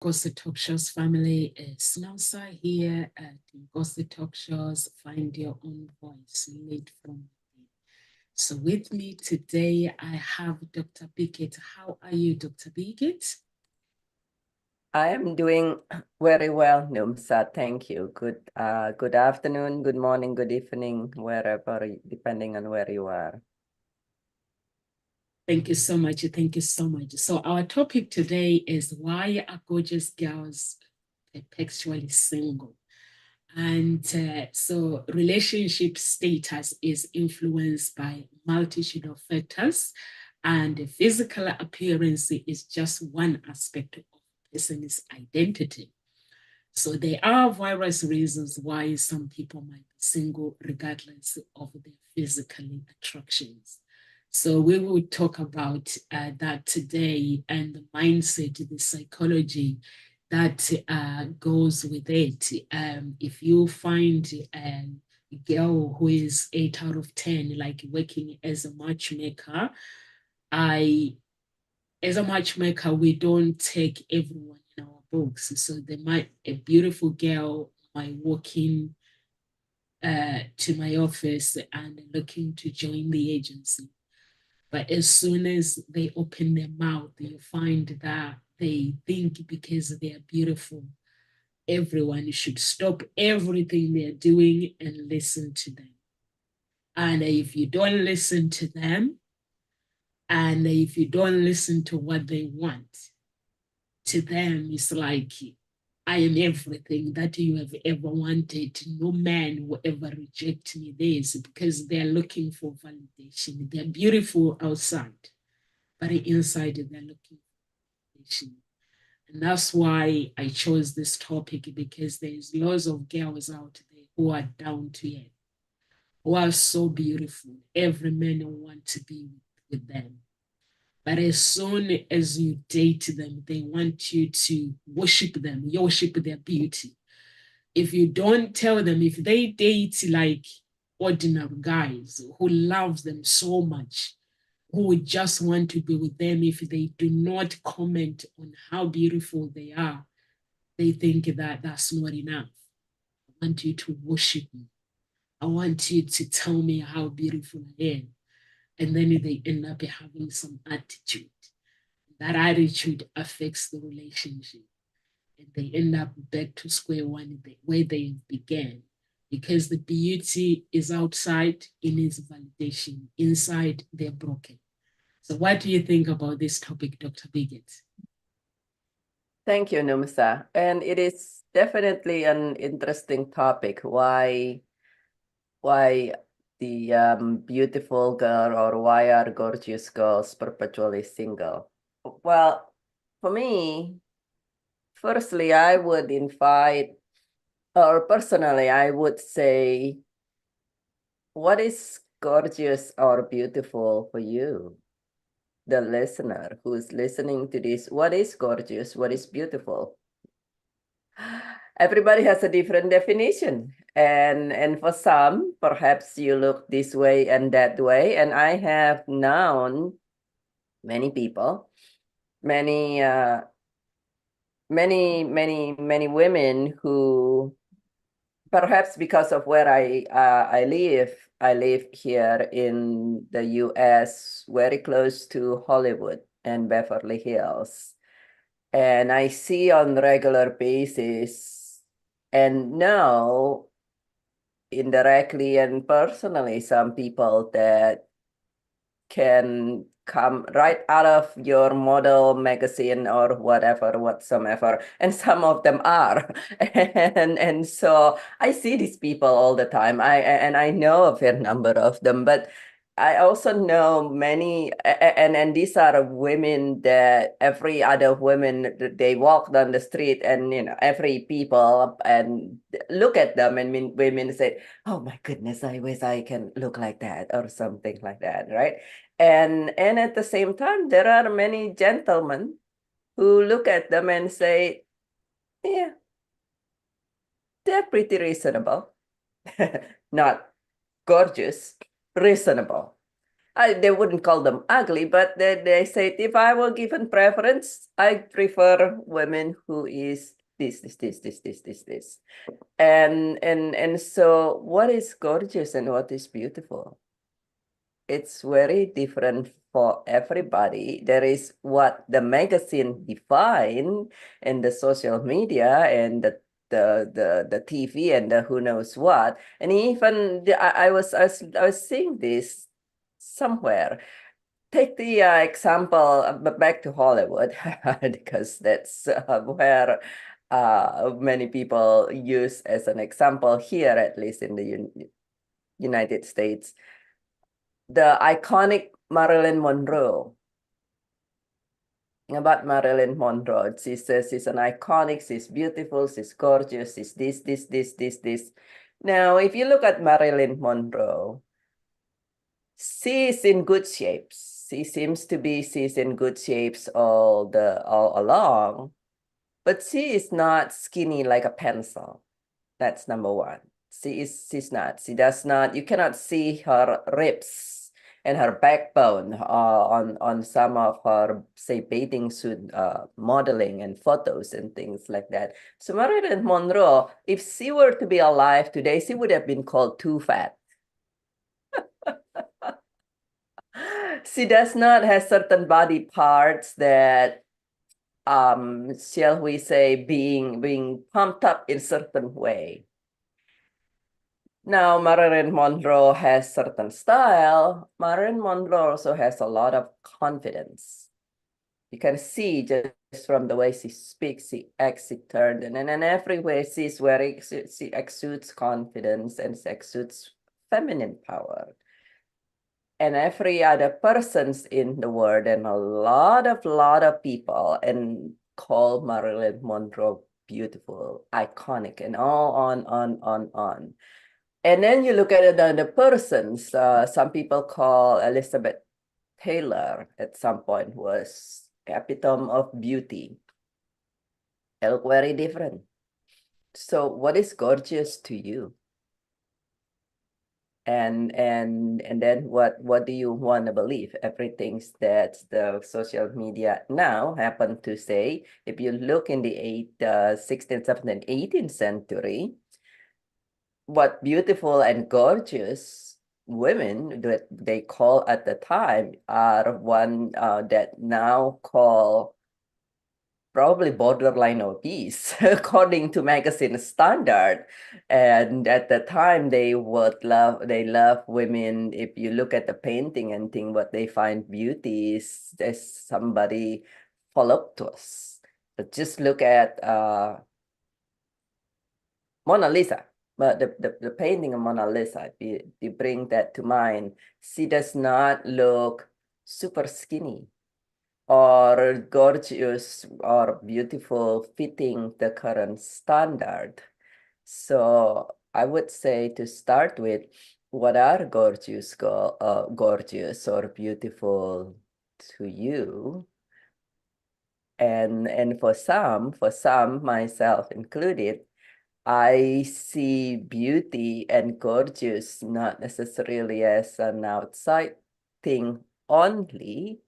Gossip Talk Shows family. It's Nelsa here at Gossip Talk Shows. Find your own voice, lead from within. So with me today, I have Dr. Biggett. How are you, Dr. Biggett? I am doing very well, Numsa. Thank you. Good afternoon, good morning, good evening, wherever, depending on where you are. Thank you so much. Thank you so much. So our topic today is why are gorgeous girls perpetually single? And so relationship status is influenced by multitude of factors, and physical appearance is just one aspect of a person's identity. So there are various reasons why some people might be single regardless of their physical attractions. So we will talk about that today, and the mindset, the psychology that goes with it. If you find a girl who is 8 out of 10, like working as a matchmaker, I as a matchmaker, we don't take everyone in our books. So a beautiful girl might walk in to my office and looking to join the agency. But as soon as they open their mouth, you find that they think because they are beautiful, everyone should stop everything they're doing and listen to them. And if you don't listen to them, and if you don't listen to what they want, to them it's like, I am everything that you have ever wanted. No man will ever reject me. This because they're looking for validation. They're beautiful outside, but inside they're looking for validation. And that's why I chose this topic, because there's lots of girls out there who are down to earth, who are so beautiful. Every man wants to be with them. But as soon as you date them, they want you to worship them, you worship their beauty. If you don't tell them, if they date like ordinary guys who loves them so much, who would just want to be with them, if they do not comment on how beautiful they are, they think that that's not enough. I want you to worship me. I want you to tell me how beautiful I am. And then they end up having some attitude. That attitude affects the relationship, and they end up back to square one where they began, because the beauty is outside in its validation, inside they're broken. So what do you think about this topic, Dr. Biggett? Thank you, Numsa. And it is definitely an interesting topic. Why the beautiful girl, or why are gorgeous girls perpetually single? Well, for me, firstly, I would invite, or personally, I would say, what is gorgeous or beautiful for you, the listener who is listening to this? What is gorgeous? What is beautiful? Everybody has a different definition. And for some, perhaps you look this way and that way. And I have known many people, many many women who, perhaps because of where I live here in the US, very close to Hollywood and Beverly Hills. And I see on regular basis and know indirectly and personally some people that can come right out of your model magazine or whatever whatsoever, and some of them are. And so I see these people all the time. I know a fair number of them, but I also know many, and these are women that every other women, they walk down the street, and every people and look at them, and women say, oh my goodness, I wish I can look like that, or something like that, right? And at the same time, there are many gentlemen who look at them and say, yeah, they're pretty reasonable. Not gorgeous, reasonable. they wouldn't call them ugly, but they said if I were given preference, I prefer women who is this. And so what is gorgeous and what is beautiful? It's very different for everybody. There is what the magazine define and the social media and the TV and the who knows what. And even I was seeing this somewhere. Take the example, but back to Hollywood, because that's where many people use as an example here, at least in the United States. The iconic Marilyn Monroe. About Marilyn Monroe, she says she's an iconic, she's beautiful, she's gorgeous, she's this. Now, if you look at Marilyn Monroe, she's in good shapes. She seems to be she's in good shapes all along, but she is not skinny like a pencil. That's number one. She's not. She does not. You cannot see her ribs and her backbone on some of her, say, bathing suit modeling and photos and things like that. So Marilyn Monroe, if she were to be alive today, she would have been called too fat. She does not have certain body parts that shall we say being pumped up in certain way. Now, Marilyn Monroe has certain style. Marilyn Monroe also has a lot of confidence. You can see just from the way she speaks, she acts, she turns, and in every way she's wearing, she exudes confidence and she exudes feminine power. And every other persons in the world and a lot of people and call Marilyn Monroe beautiful, iconic, and all on. And then you look at the persons. Some people call Elizabeth Taylor at some point was epitome of beauty. They look very different. So what is gorgeous to you? And then what do you want to believe? Everything that the social media now happen to say. If you look in the 16th, 17th, 18th century, what beautiful and gorgeous women that they call at the time are one that now call probably borderline obese according to magazine standard. And at the time they love women. If you look at the painting and think what they find beauty is there's somebody voluptuous. But just look at Mona Lisa. But the painting of Mona Lisa, if you bring that to mind, she does not look super skinny or gorgeous or beautiful fitting the current standard. So I would say to start with, what are gorgeous or beautiful to you? And for some, myself included, I see beauty and gorgeous not necessarily as an outside thing only,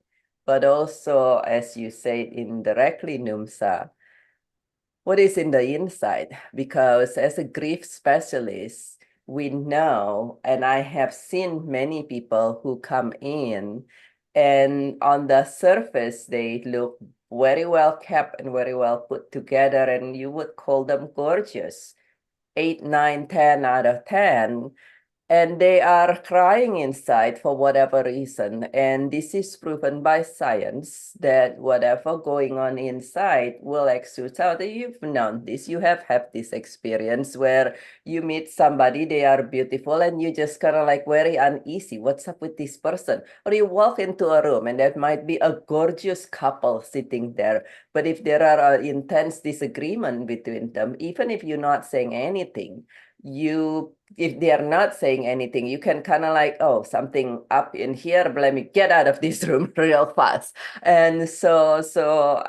but also, as you said indirectly, Numsa, what is in the inside? Because as a grief specialist, we know, and I have seen many people who come in, and on the surface, they look very well kept and very well put together, and you would call them gorgeous. 8, 9, 10 out of 10. And they are crying inside for whatever reason. And this is proven by science that whatever going on inside will exude out. You've known this. You have had this experience where you meet somebody, they are beautiful, and you just kind of like very uneasy. What's up with this person? Or you walk into a room and there might be a gorgeous couple sitting there. But if there are intense disagreement between them, even if you're not saying anything, if they are not saying anything, you can kind of like, oh, something up in here, but let me get out of this room real fast. And so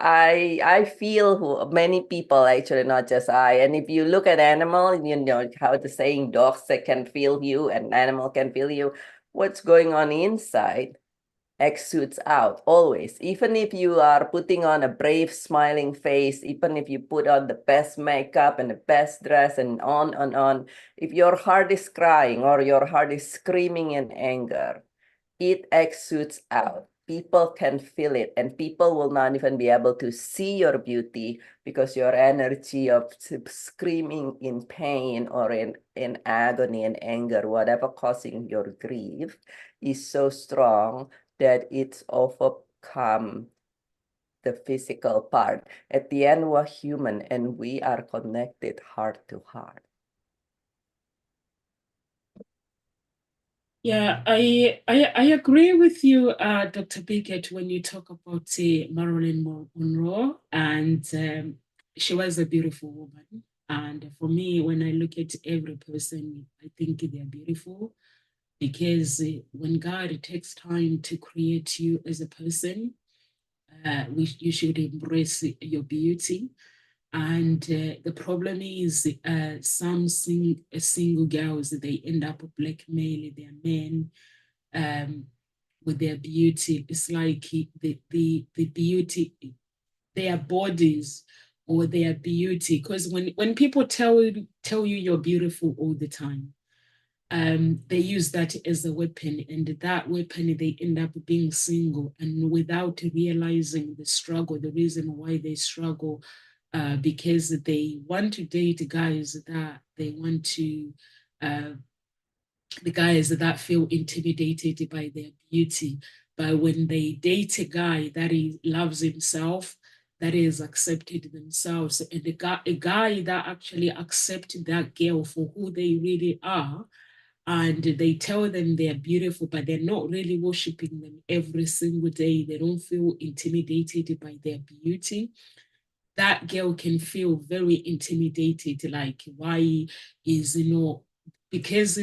I feel many people actually, not just I. And if you look at animal, you know how the saying dogs that can feel you and animal can feel you. what's going on inside exudes out always. Even if you are putting on a brave, smiling face, even if you put on the best makeup and the best dress and on, if your heart is crying or your heart is screaming in anger, it exudes out. People can feel it, and people will not even be able to see your beauty because your energy of screaming in pain or in agony and anger, whatever causing your grief, is so strong that it's overcome the physical part. At the end, we're human and we are connected heart to heart. Yeah, I agree with you, Dr. Bickett, when you talk about Marilyn Monroe, and she was a beautiful woman. And for me, when I look at every person, I think they're beautiful because when God takes time to create you as a person, you should embrace your beauty. And the problem is some single girls, they end up blackmailing their men um, with their beauty. It's like the beauty, their bodies or their beauty. Because when people tell you you're beautiful all the time, they use that as a weapon, and that weapon they end up being single and without realizing the struggle, the reason why they struggle, because they want to date guys that they want to uh, the guys that feel intimidated by their beauty. But when they date a guy that he loves himself, that is accepted themselves, and a guy that actually accepts that girl for who they really are, and they tell them they're beautiful, but they're not really worshiping them every single day. They don't feel intimidated by their beauty. That girl can feel very intimidated, like, why is, because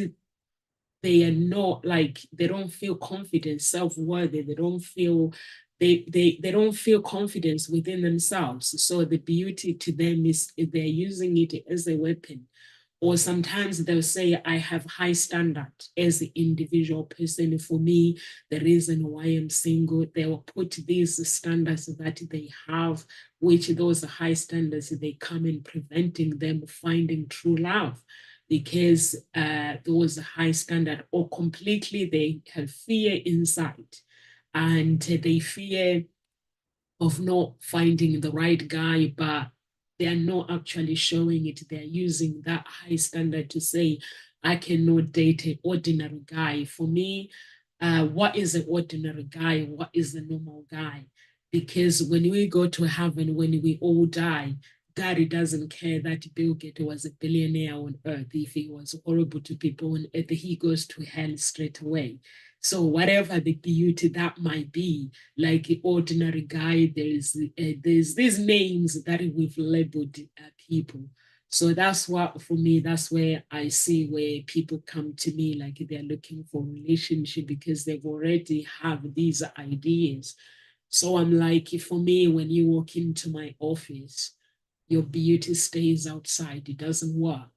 they are not like, they don't feel confident, self-worthy, they don't feel they don't feel confidence within themselves. So the beauty to them is they're using it as a weapon. Or sometimes they'll say, I have high standard as an individual person. For me, the reason why I'm single, they will put these standards that they have, which those high standards, they come in preventing them finding true love because those high standard, or completely they have fear inside, and they fear of not finding the right guy, but they are not actually showing it. They're using that high standard to say, I cannot date an ordinary guy. For me, what is an ordinary guy? What is a normal guy? Because when we go to heaven, when we all die, God doesn't care that Bill Gates was a billionaire on earth. If he was horrible to people on earth, he goes to hell straight away. So whatever the beauty that might be, like an ordinary guy, there's these names that we've labeled people. So that's what, for me, that's where I see where people come to me like they're looking for a relationship because they've already have these ideas. So I'm like, for me, when you walk into my office, your beauty stays outside. It doesn't work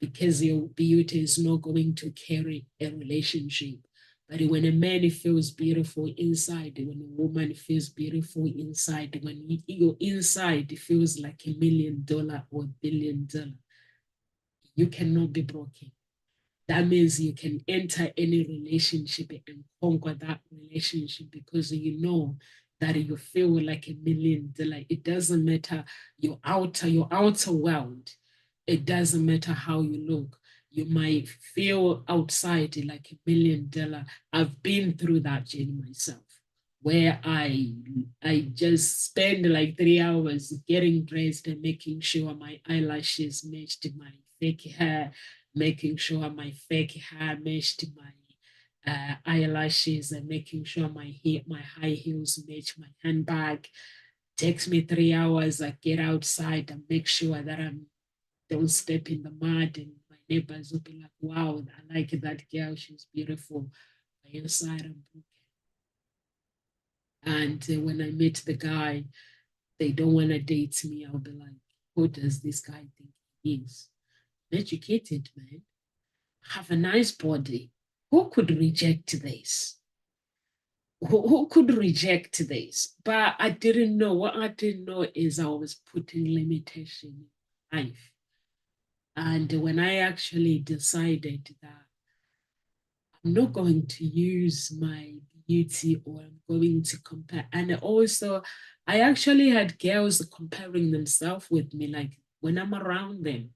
because your beauty is not going to carry a relationship. But when a man feels beautiful inside, when a woman feels beautiful inside, when your inside feels like $1 million or $1 billion, you cannot be broken. That means you can enter any relationship and conquer that relationship because you know that you feel like $1 million. It doesn't matter your outer world. It doesn't matter how you look. You might feel outside like $1 million. I've been through that journey myself, where I just spend like 3 hours getting dressed and making sure my eyelashes matched my fake hair, making sure my fake hair matched my eyelashes, and making sure my high heels match my handbag. Takes me 3 hours. I get outside and make sure that I don't step in the mud, and my neighbors will be like, "Wow, I like that girl. She's beautiful." But inside, I'm broken. And when I meet the guy, they don't want to date me. I'll be like, "Who does this guy think he is?" Educated man, have a nice body, who could reject this? Who could reject this? But I didn't know. What I didn't know is I was putting limitation in life. And when I actually decided that I'm not going to use my beauty or I'm going to compare. And also, I actually had girls comparing themselves with me. Like when I'm around them,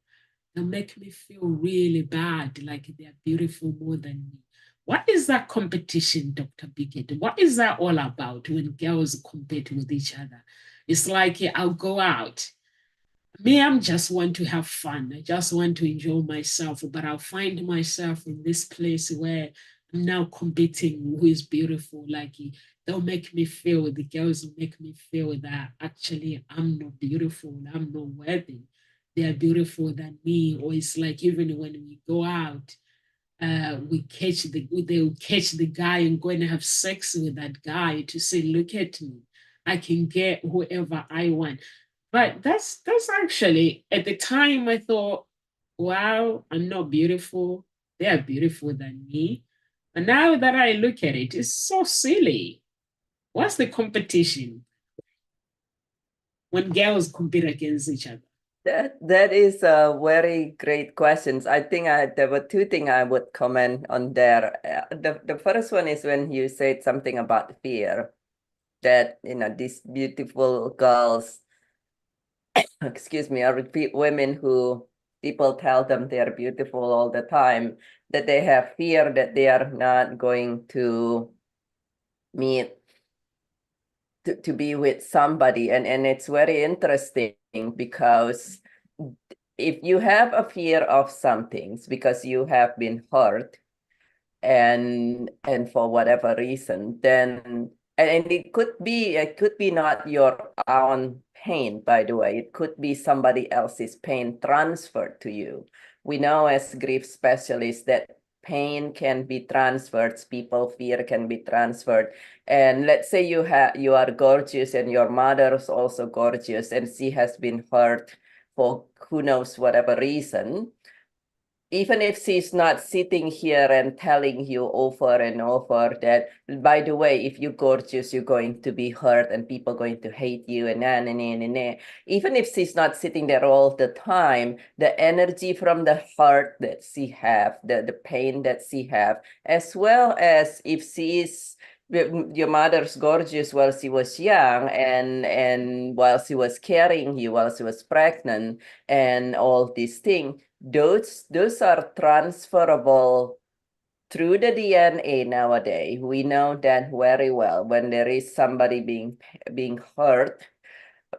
they make me feel really bad, like they're beautiful more than me. What is that competition, Dr. Biggett? What is that all about when girls compete with each other? It's like I'll go out. Me, I'm just want to have fun. I just want to enjoy myself, but I'll find myself in this place where I'm now competing who is beautiful. Like they'll make me feel, the girls will make me feel that actually I'm not beautiful, I'm not worthy. They are beautiful than me. Or it's like even when we go out, they'll catch the guy and go and have sex with that guy to say, look at me. I can get whoever I want. But that's actually at the time I thought, wow, I'm not beautiful. They are beautiful than me. And now that I look at it, it's so silly. What's the competition when girls compete against each other? That is a very great questions. I think there were two things I would comment on there. The first one is when you said something about fear, that these beautiful girls, excuse me, are women who people tell them they are beautiful all the time, that they have fear that they are not going to meet to be with somebody. And it's very interesting because if you have a fear of some things because you have been hurt and for whatever reason, then and it could be not your own pain, by the way. It could be somebody else's pain transferred to you. We know as grief specialists that pain can be transferred, people fear can be transferred. And let's say you are gorgeous and your mother is also gorgeous and she has been hurt for who knows whatever reason. Even if she's not sitting here and telling you over and over that, by the way, if you're gorgeous, you're going to be hurt and people going to hate you and nah, nah, nah, nah, nah. Even if she's not sitting there all the time, the energy from the heart that she have, the pain that she have, as well as if she is your mother's gorgeous while she was young and while she was carrying you, while she was pregnant and all these things, those are transferable through the DNA nowadays. We know that very well. When there is somebody being hurt,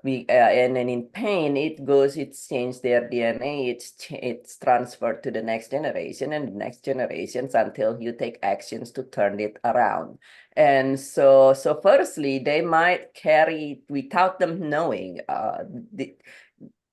and then in pain, it's changed their DNA. It's transferred to the next generation and the next generations until you take actions to turn it around. And so firstly, they might carry without them knowing.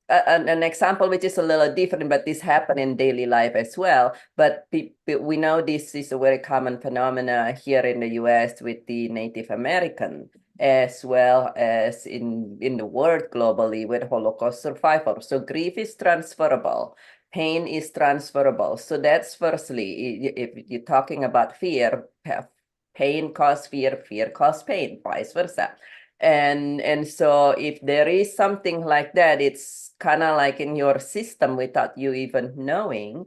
An example which is a little different, but this happen in daily life as well. But we know this is a very common phenomena here in the US with the Native American, as well as in the world globally with Holocaust survivors. So grief is transferable. Pain is transferable. So that's firstly, if you're talking about fear, pain causes fear, fear causes pain, vice versa. And so if there is something like that, it's kind of like in your system without you even knowing,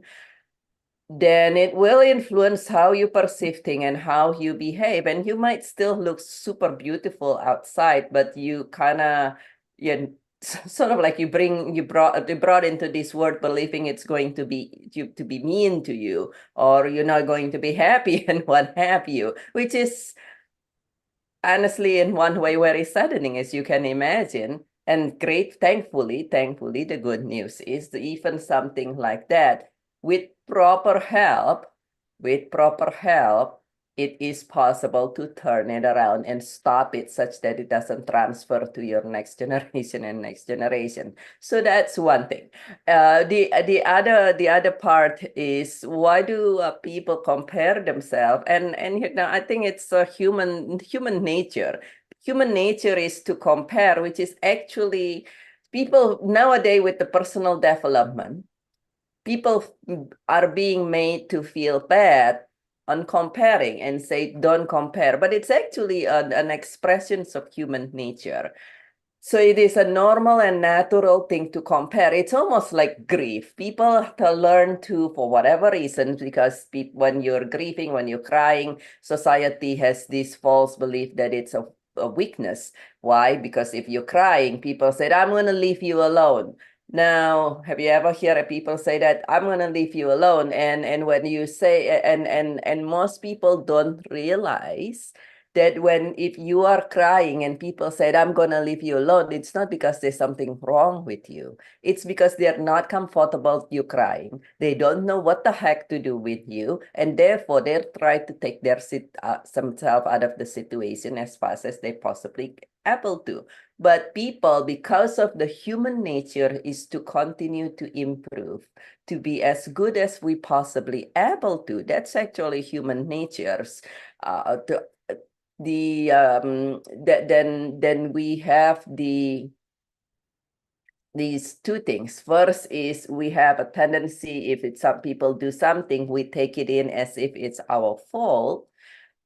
then it will influence how you perceive things and how you behave. And you might still look super beautiful outside, but you kind of, sort of like you brought into this world believing it's going to be mean to you, or you're not going to be happy and what have you, which is honestly in one way very saddening, as you can imagine. And great, thankfully, the good news is that even something like that, with proper help, with proper help, it is possible to turn it around and stop it such that it doesn't transfer to your next generation and next generation. So that's one thing. The other part is, why do people compare themselves? And I think it's a human nature. Human nature is to compare, which is actually people nowadays with the personal development. People are being made to feel bad on comparing and say, don't compare, but it's actually an expression of human nature. So it is a normal and natural thing to compare. It's almost like grief. People have to learn to, for whatever reason, because when you're grieving, when you're crying, society has this false belief that it's a weakness. Why? Because if you're crying, people say, I'm going to leave you alone. Now, have you ever heard people say that I'm going to leave you alone? And when you say, and most people don't realize that if you are crying and people said, I'm going to leave you alone, it's not because there's something wrong with you. It's because they're not comfortable you crying. They don't know what the heck to do with you. And therefore, they're trying to take themselves out of the situation as fast as they possibly able to. But people, because of the human nature, is to continue to improve, to be as good as we possibly able to. That's actually human natures. Then we have these two things. First is we have a tendency, if some people do something, we take it in as if it's our fault.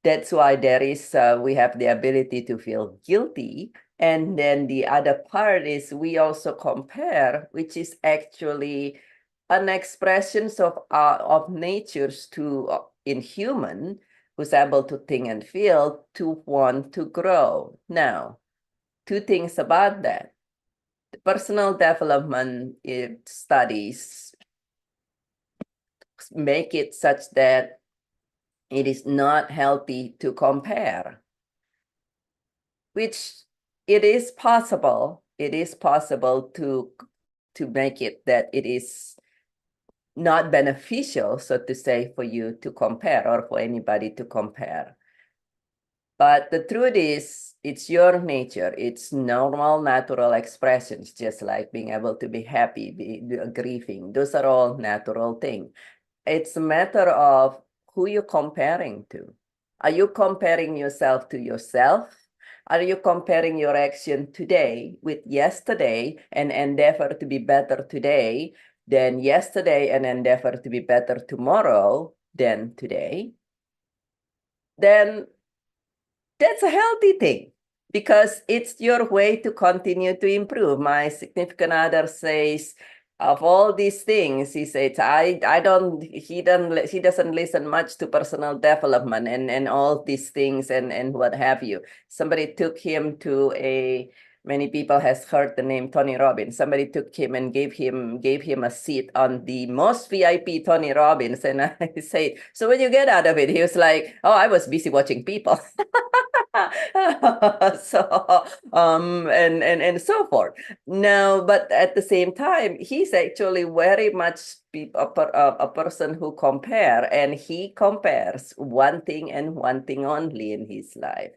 That's why we have the ability to feel guilty. And then the other part is we also compare, which is actually an expression of natures in human who's able to think and feel to want to grow. Now, two things about that. The personal development studies make it such that it is not healthy to compare, which it is possible. It is possible to make it that it is not beneficial, so to say, for you to compare or for anybody to compare. But the truth is, it's your nature. It's normal, natural expressions, just like being able to be happy, grieving. Those are all natural things. It's a matter of who you're comparing to. Are you comparing yourself to yourself? Are you comparing your action today with yesterday and endeavor to be better today than yesterday and endeavor to be better tomorrow than today? Then that's a healthy thing because it's your way to continue to improve. My significant other says, of all these things, he says, he doesn't listen much to personal development and all these things and what have you. Somebody took him to many people has heard the name Tony Robbins. Somebody took him and gave him a seat on the most VIP Tony Robbins. And I said, so when you get out of it, he was like, oh, I was busy watching people. So and so forth. No, but at the same time, he's actually very much a person who compare, and he compares one thing and one thing only in his life.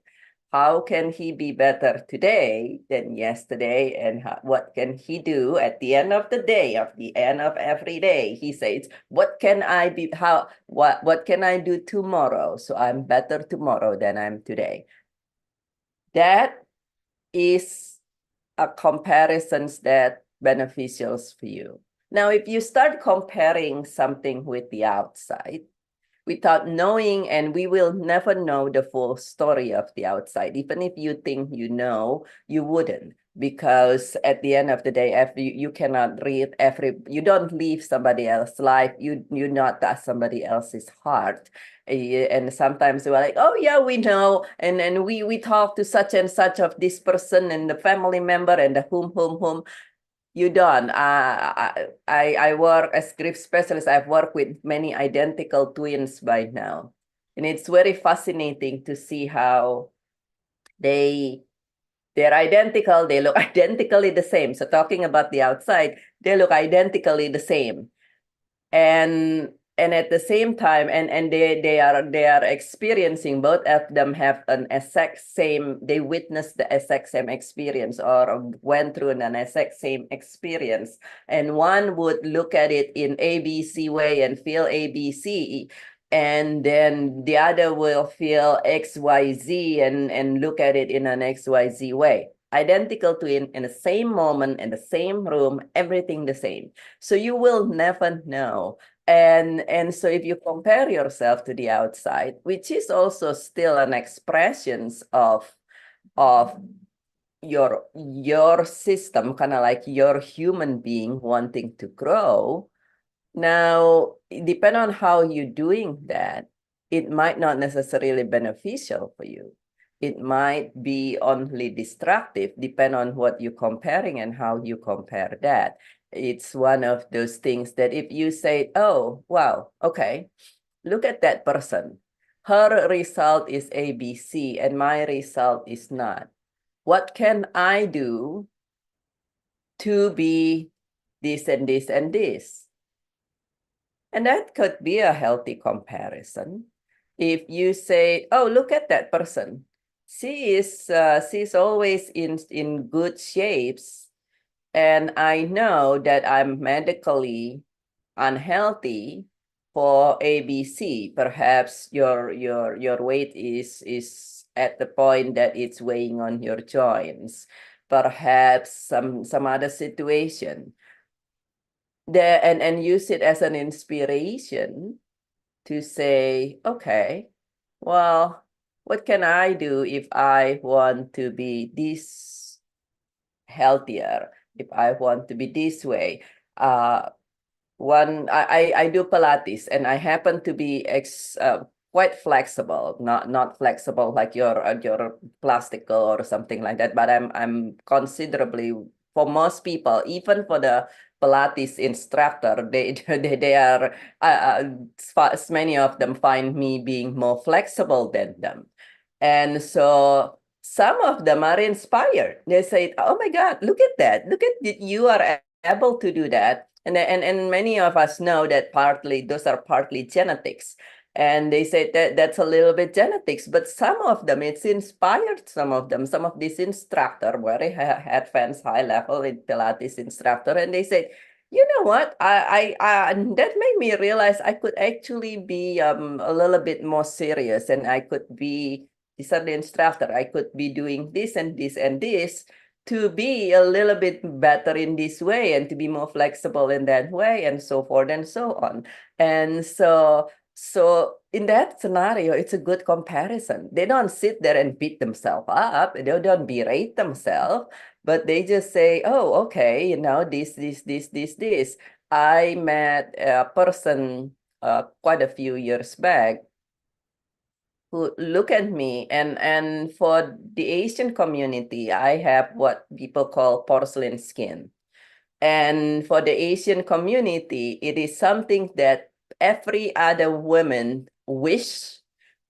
How can he be better today than yesterday? And what can he do at the end of the day, at the end of every day? He says, what can I what can I do tomorrow so I'm better tomorrow than I'm today? That is a comparisons that beneficial for you. Now, if you start comparing something with the outside, without knowing, and we will never know the full story of the outside. Even if you think you know, you wouldn't, because at the end of the day, you cannot read you don't live somebody else's life. You not touch somebody else's heart. And sometimes we're like, oh yeah, we know, and we talk to such and such of this person and the family member and the whom. You don't. I work as grief specialist. I've worked with many identical twins by now. And it's very fascinating to see how they're identical. They look identically the same. So talking about the outside, they look identically the same. And at the same time, and they are experiencing, both of them have an exact same, they witnessed the exact same experience or went through an exact same experience. And one would look at it in ABC way and feel ABC, and then the other will feel XYZ and look at it in an XYZ way. Identical twin in the same moment, in the same room, everything the same. So you will never know And so if you compare yourself to the outside, which is also still an expression of your system, kind of like your human being wanting to grow. Now, depend on how you're doing that, it might not necessarily beneficial for you. It might be only destructive, depend on what you're comparing and how you compare that. It's one of those things that if you say, oh, wow, okay, look at that person. Her result is ABC and my result is not. What can I do to be this and this and this? And that could be a healthy comparison. If you say, oh, look at that person. She's always in good shapes. And I know that I'm medically unhealthy for ABC. Perhaps your weight is at the point that it's weighing on your joints. Perhaps some other situation there, and use it as an inspiration to say, okay, well, what can I do if I want to be this healthier, if I want to be this way? I do Pilates, and I happen to be quite flexible, not flexible like your plastical or something like that, but I'm considerably, for most people, even for the Pilates instructor, they are as many of them find me being more flexible than them. And so some of them are inspired. They say, oh my God, look at that. Look at you are able to do that. And many of us know that those are partly genetics. And they say that that's a little bit genetics, but some of them, it's inspired some of them. Some of these instructor, very advanced, high level Pilates instructor, and they say, you know what? That made me realize I could actually be a little bit more serious, and I could be this are the instructor. I could be doing this and this and this to be a little bit better in this way and to be more flexible in that way, and so forth and so on. And so in that scenario, it's a good comparison. They don't sit there and beat themselves up. They don't berate themselves, but they just say, oh, okay, this. I met a person quite a few years back who look at me, and for the Asian community, I have what people call porcelain skin. And for the Asian community, it is something that every other woman wish,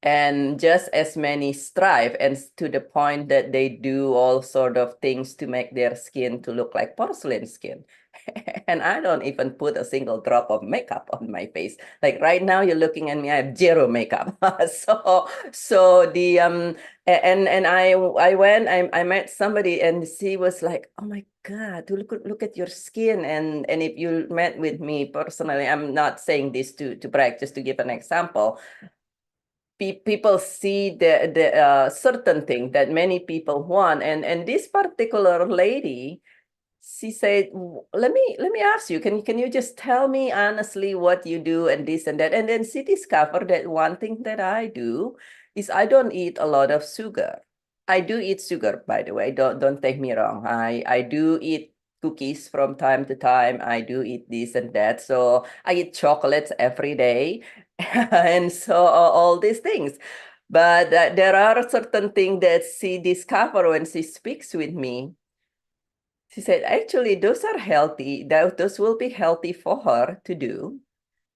and just as many strive, and to the point that they do all sort of things to make their skin to look like porcelain skin. And I don't even put a single drop of makeup on my face. Like right now, you're looking at me, I have zero makeup. So the and I met somebody, and she was like, oh my God, look at your skin. And if you met with me personally, I'm not saying this to brag, just to give an example. People see the certain thing that many people want, and this particular lady, she said, let me ask you, can you just tell me honestly what you do and this and that? And then she discovered that one thing that I do is I don't eat a lot of sugar. I do eat sugar, by the way. Don't take me wrong. I do eat cookies from time to time. I do eat this and that. So I eat chocolates every day. And so all these things. But there are certain things that she discovered when she speaks with me. She said, actually, those are healthy. Those will be healthy for her to do.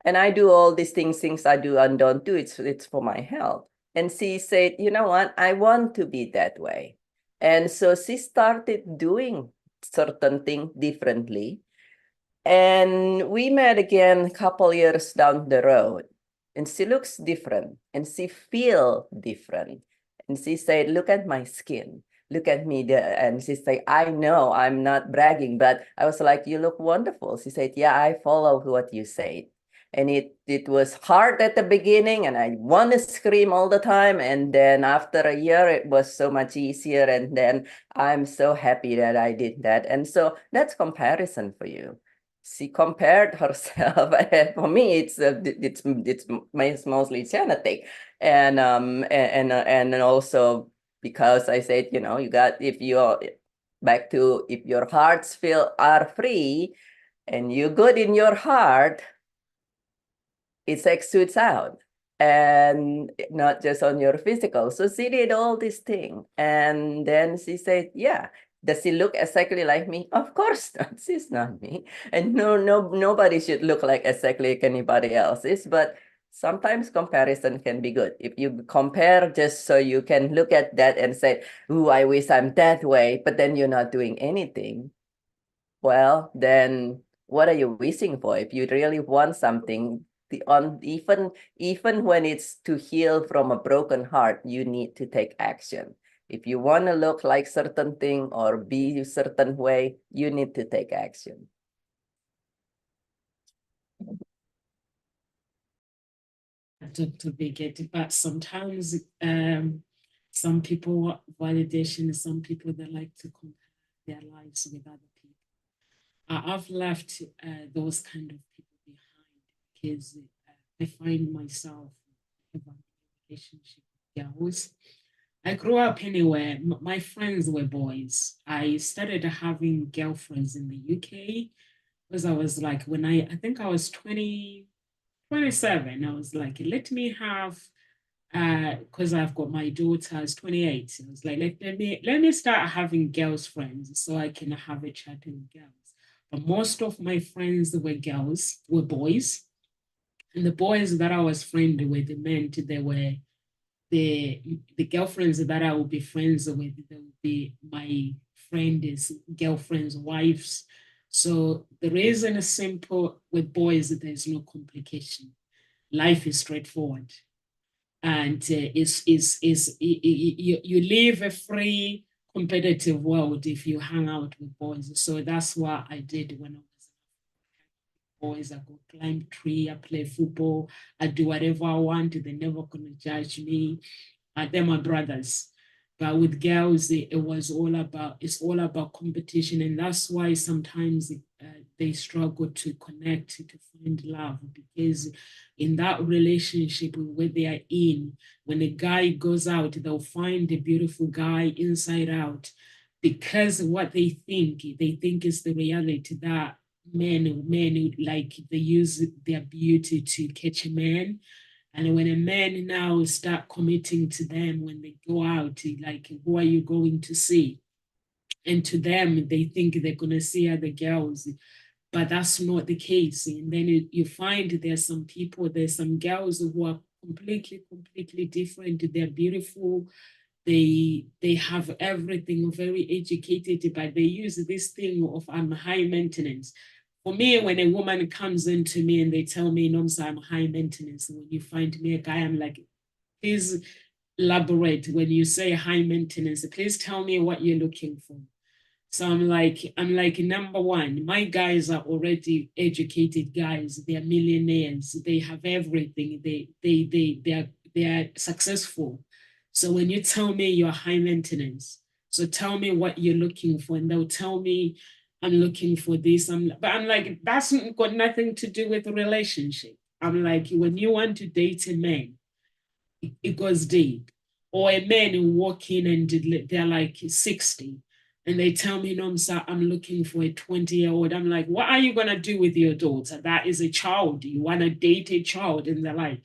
And I do all these things I do and don't do. It's for my health. And she said, you know what? I want to be that way. And so she started doing certain things differently. And we met again a couple years down the road. And she looks different and she feel different. And she said, look at my skin. Look at me. And she said, I know I'm not bragging, but I was like, you look wonderful. She said, yeah, I follow what you said. And it was hard at the beginning, and I want to scream all the time. And then after a year, it was so much easier. And then I'm so happy that I did that. And so that's comparison for you. she compared herself. For me, it's mostly genetic, and also because I said, you got, if you're back to, if your hearts feel are free and you're good in your heart, it exudes out, and not just on your physical. So she did all these things, and then she said, yeah, does she look exactly like me? Of course not. She's not me. And nobody should look like exactly like anybody else's, but sometimes comparison can be good. If you compare just so you can look at that and say, ooh, I wish I'm that way, but then you're not doing anything, well, then what are you wishing for? If you really want something, even when it's to heal from a broken heart, you need to take action. If you want to look like certain thing or be a certain way, you need to take action. Dr. Bigot, but sometimes some people want validation, some people that like to compare their lives with other people. I've left those kind of people behind because I find myself in a relationship with girls. I grew up anywhere. My friends were boys. I started having girlfriends in the UK because I was like, when I think I was 27, I was like, let me have, because I've got my daughter's 28. I was like, let me start having girls friends so I can have a chat with girls. But most of my friends were boys. And the boys that I was friendly with meant they were the girlfriends that I would be friends with, they would be my friends' girlfriends' wives. So the reason is simple with boys, there's no complication. Life is straightforward. And you live a free, competitive world if you hang out with boys. So that's what I did when I was boys. I go climb tree, I play football, I do whatever I want. They're never gonna judge me. They're my brothers. But with girls, it's all about competition, and that's why sometimes they struggle to connect, to find love, because in that relationship where they are in, when a guy goes out, they'll find a beautiful guy inside out, because what they think is the reality that men like they use their beauty to catch a man. And when a man now start committing to them, when they go out, like, who are you going to see? And to them, they think they're going to see other girls, but that's not the case. And then you find there's some girls who are completely different. They're beautiful. They have everything, very educated, but they use this thing of I'm high maintenance. For me, when a woman comes into me and they tell me, no, I'm high maintenance, when you find me a guy, I'm like, please elaborate. When you say high maintenance, please tell me what you're looking for. So I'm like, number one, my guys are already educated guys. They are millionaires. They have everything. They are successful. So when you tell me you're high maintenance, so tell me what you're looking for, and they'll tell me I'm looking for this. But I'm like, that's got nothing to do with a relationship. I'm like, when you want to date a man, it goes deep. Or a man who walk in and they're like 60 and they tell me, no, I'm looking for a 20-year-old. I'm like, what are you going to do with your daughter? That is a child. You want to date a child? And they're like,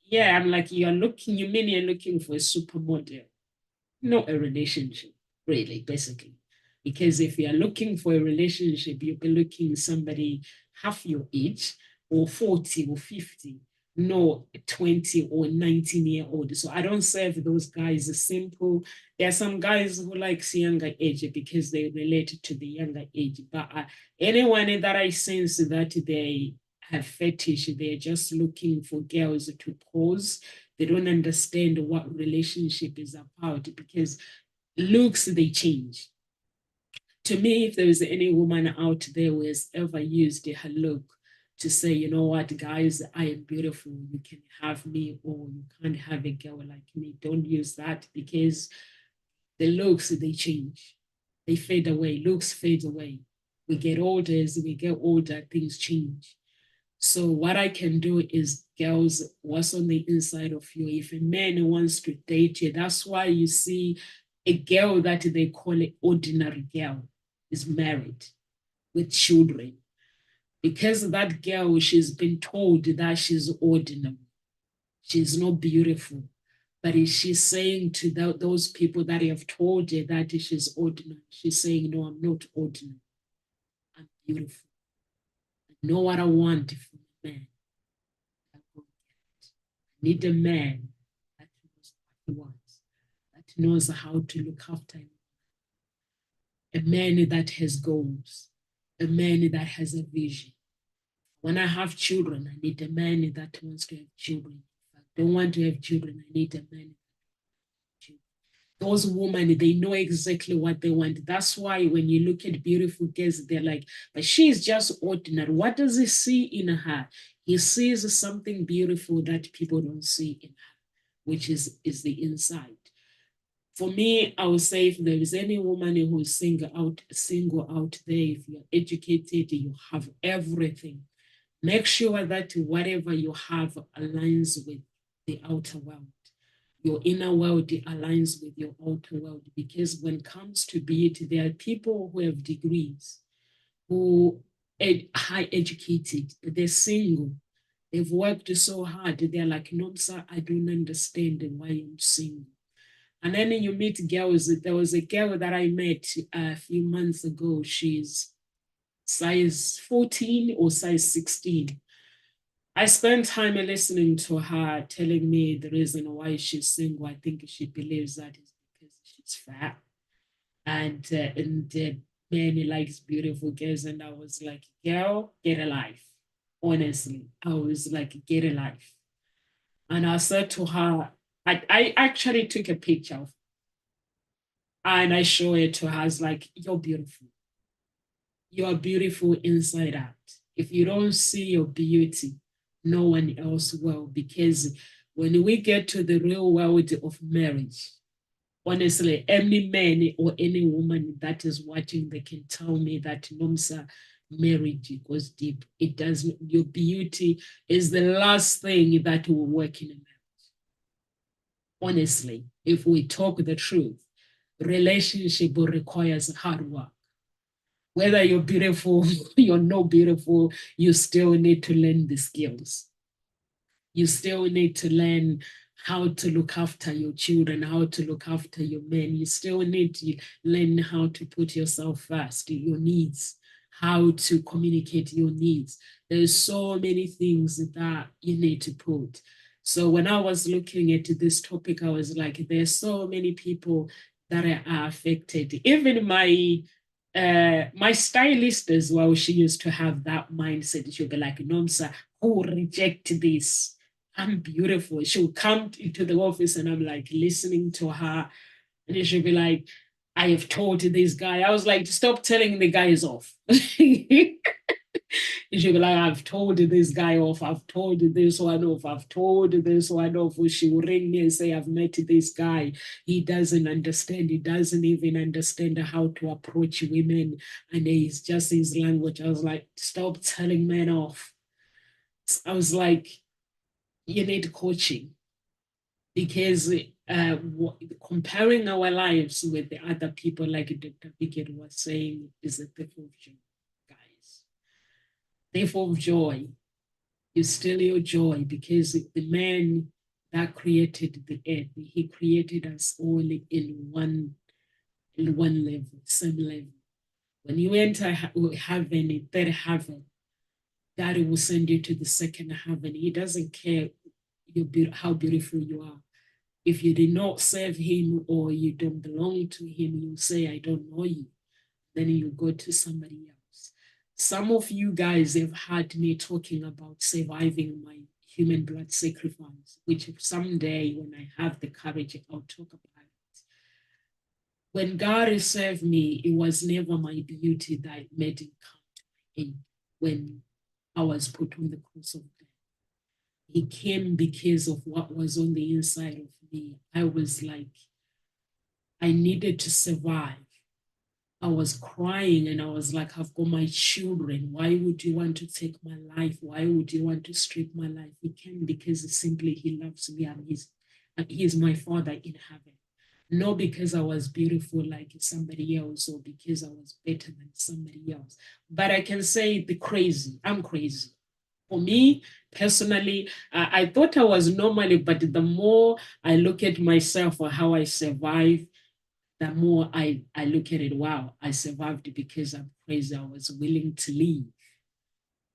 yeah. I'm like, you mean you're looking for a supermodel? Not a relationship, really, basically. Because if you're looking for a relationship, you'll be looking at somebody half your age or 40 or 50, no 20 or 19-year-old. So I don't serve those guys as simple. There are some guys who likes younger age because they relate to the younger age. But anyone that I sense that they have fetish, they're just looking for girls to pose. They don't understand what relationship is about, because looks, they change. To me, if there is any woman out there who has ever used her look to say, you know what, guys, I am beautiful, you can have me, or you can't have a girl like me, don't use that, because the looks, they change. They fade away. Looks fade away. We get older, as we get older, things change. So what I can do is, girls, what's on the inside of you? If a man wants to date you, that's why you see a girl that they call an ordinary girl is married with children. Because that girl, she's been told that she's ordinary. She's not beautiful. But is she saying to those people that have told her that she's ordinary, she's saying, no, I'm not ordinary. I'm beautiful. I know what I want from a man. I need a man that knows what he wants, that knows how to look after him. A man that has goals, a man that has a vision. When I have children, I need a man that wants to have children. If I don't want to have children, I need a man. Those women, they know exactly what they want. That's why when you look at beautiful girls, they're like, but she's just ordinary. What does he see in her? He sees something beautiful that people don't see in her, which is the inside. For me, I would say if there is any woman who is single out there, if you're educated, you have everything, make sure that whatever you have aligns with the outer world. Your inner world aligns with your outer world, because when it comes to beauty, there are people who have degrees, who are high educated, but they're single. They've worked so hard. They're like, no, sir, I don't understand why I'm single. And then you meet girls. There was a girl that I met a few months ago. She's size 14 or size 16. I spent time listening to her telling me the reason why she's single. I think she believes that is because she's fat, and man likes beautiful girls. And I was like, girl, get a life. Honestly, I was like, get a life. And I said to her, I actually took a picture of her and I showed it to her. I was like, you're beautiful. You are beautiful inside out. If you don't see your beauty, no one else will. Because when we get to the real world of marriage, honestly, any man or any woman that is watching, they can tell me that Nomsa, marriage goes deep. It doesn't. Your beauty is the last thing that will work in a marriage. Honestly, if we talk the truth, relationship requires hard work. Whether you're beautiful, you're not beautiful, you still need to learn the skills. You still need to learn how to look after your children, how to look after your men. You still need to learn how to put yourself first, your needs, how to communicate your needs. There's so many things that you need to put. So when I was looking at this topic, I was like, there's so many people that are affected. Even my stylist as well, she used to have that mindset. She'll be like, Nomsa, who reject this? I'm beautiful. She'll come into the office and I'm like listening to her. And she'll be like, I have told this guy. I was like, stop telling the guys off. She'll be like, I've told this guy off. I've told this one off. I've told this one off. She will ring me and say, I've met this guy. He doesn't understand. He doesn't even understand how to approach women. And it's just his language. I was like, stop telling men off. I was like, you need coaching, because comparing our lives with the other people, like Dr. Pickett was saying, is a thief of joy, guys. Thief of joy. You steal your joy, because the man that created the earth, he created us all in one level, same level. When you enter heaven, third heaven, God will send you to the second heaven. He doesn't care how beautiful you are. If you did not serve him or you don't belong to him, you say, I don't know you. Then you go to somebody else. Some of you guys have heard me talking about surviving my human blood sacrifice, which someday when I have the courage, I'll talk about it. When God saved me, it was never my beauty that made him come to my aid when I was put on the cross of death. He came because of what was on the inside of me. I was like, I needed to survive. I was crying and I was like, I've got my children. Why would you want to take my life? Why would you want to strip my life? He came because simply he loves me and he's my father in heaven. Not because I was beautiful like somebody else or because I was better than somebody else. But I can say the crazy. I'm crazy. For me personally, I thought I was normally, but the more I look at myself or how I survive, the more I look at it, wow, I survived because I'm crazy. I was willing to live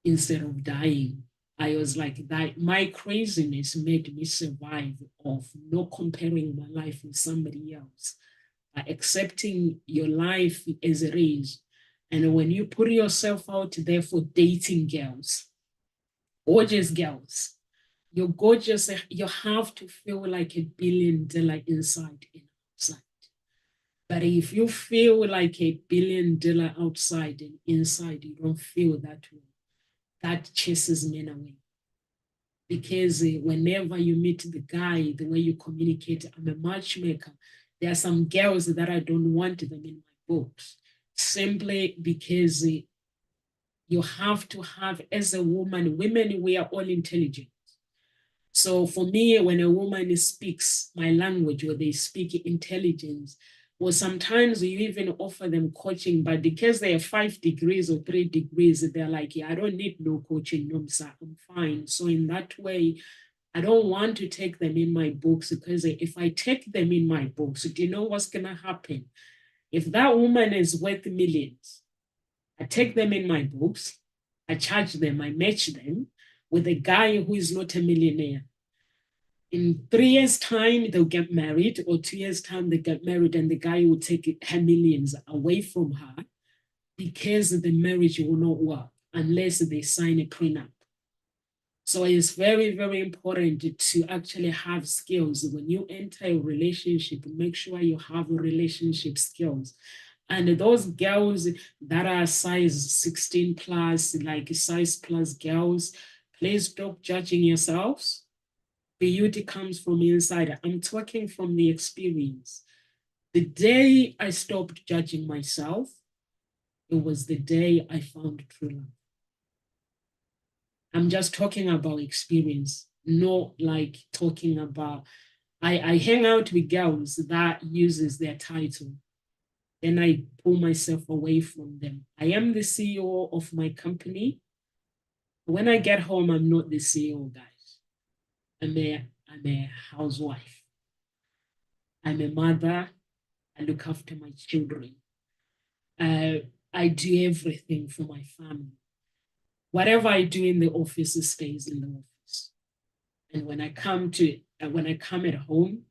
instead of dying. I was like that. My craziness made me survive of not comparing my life with somebody else, accepting your life as it is. And when you put yourself out there for dating girls, gorgeous girls, you're gorgeous, you have to feel like $1 billion inside and outside. But if you feel like $1 billion outside and inside, you don't feel that way. That chases men away. Because whenever you meet the guy, the way you communicate, I'm a matchmaker. There are some girls that I don't want them in my books, simply because you have to have, as a woman, women, we are all intelligent. So for me, when a woman speaks my language or they speak intelligence, or sometimes you even offer them coaching, but because they have 5 degrees or 3 degrees, they're like, yeah, I don't need no coaching, no, sir, I'm fine. So in that way, I don't want to take them in my books because if I take them in my books, do you know what's going to happen? If that woman is worth millions, I take them in my books, I charge them, I match them with a guy who is not a millionaire. In 3 years' time, they'll get married, or 2 years' time, they get married, and the guy will take her millions away from her because the marriage will not work unless they sign a prenup. So it's very, very important to actually have skills. When you enter a relationship, make sure you have relationship skills. And those girls that are size 16 plus, like size plus girls, please stop judging yourselves. Beauty comes from inside. I'm talking from the experience. The day I stopped judging myself, it was the day I found true love. I'm just talking about experience, not like talking about. I hang out with girls that uses their title. Then I pull myself away from them. I am the CEO of my company. When I get home, I'm not the CEO, guys. I'm a housewife. I'm a mother. I look after my children. I do everything for my family. Whatever I do in the office stays in the office. And when I come at home,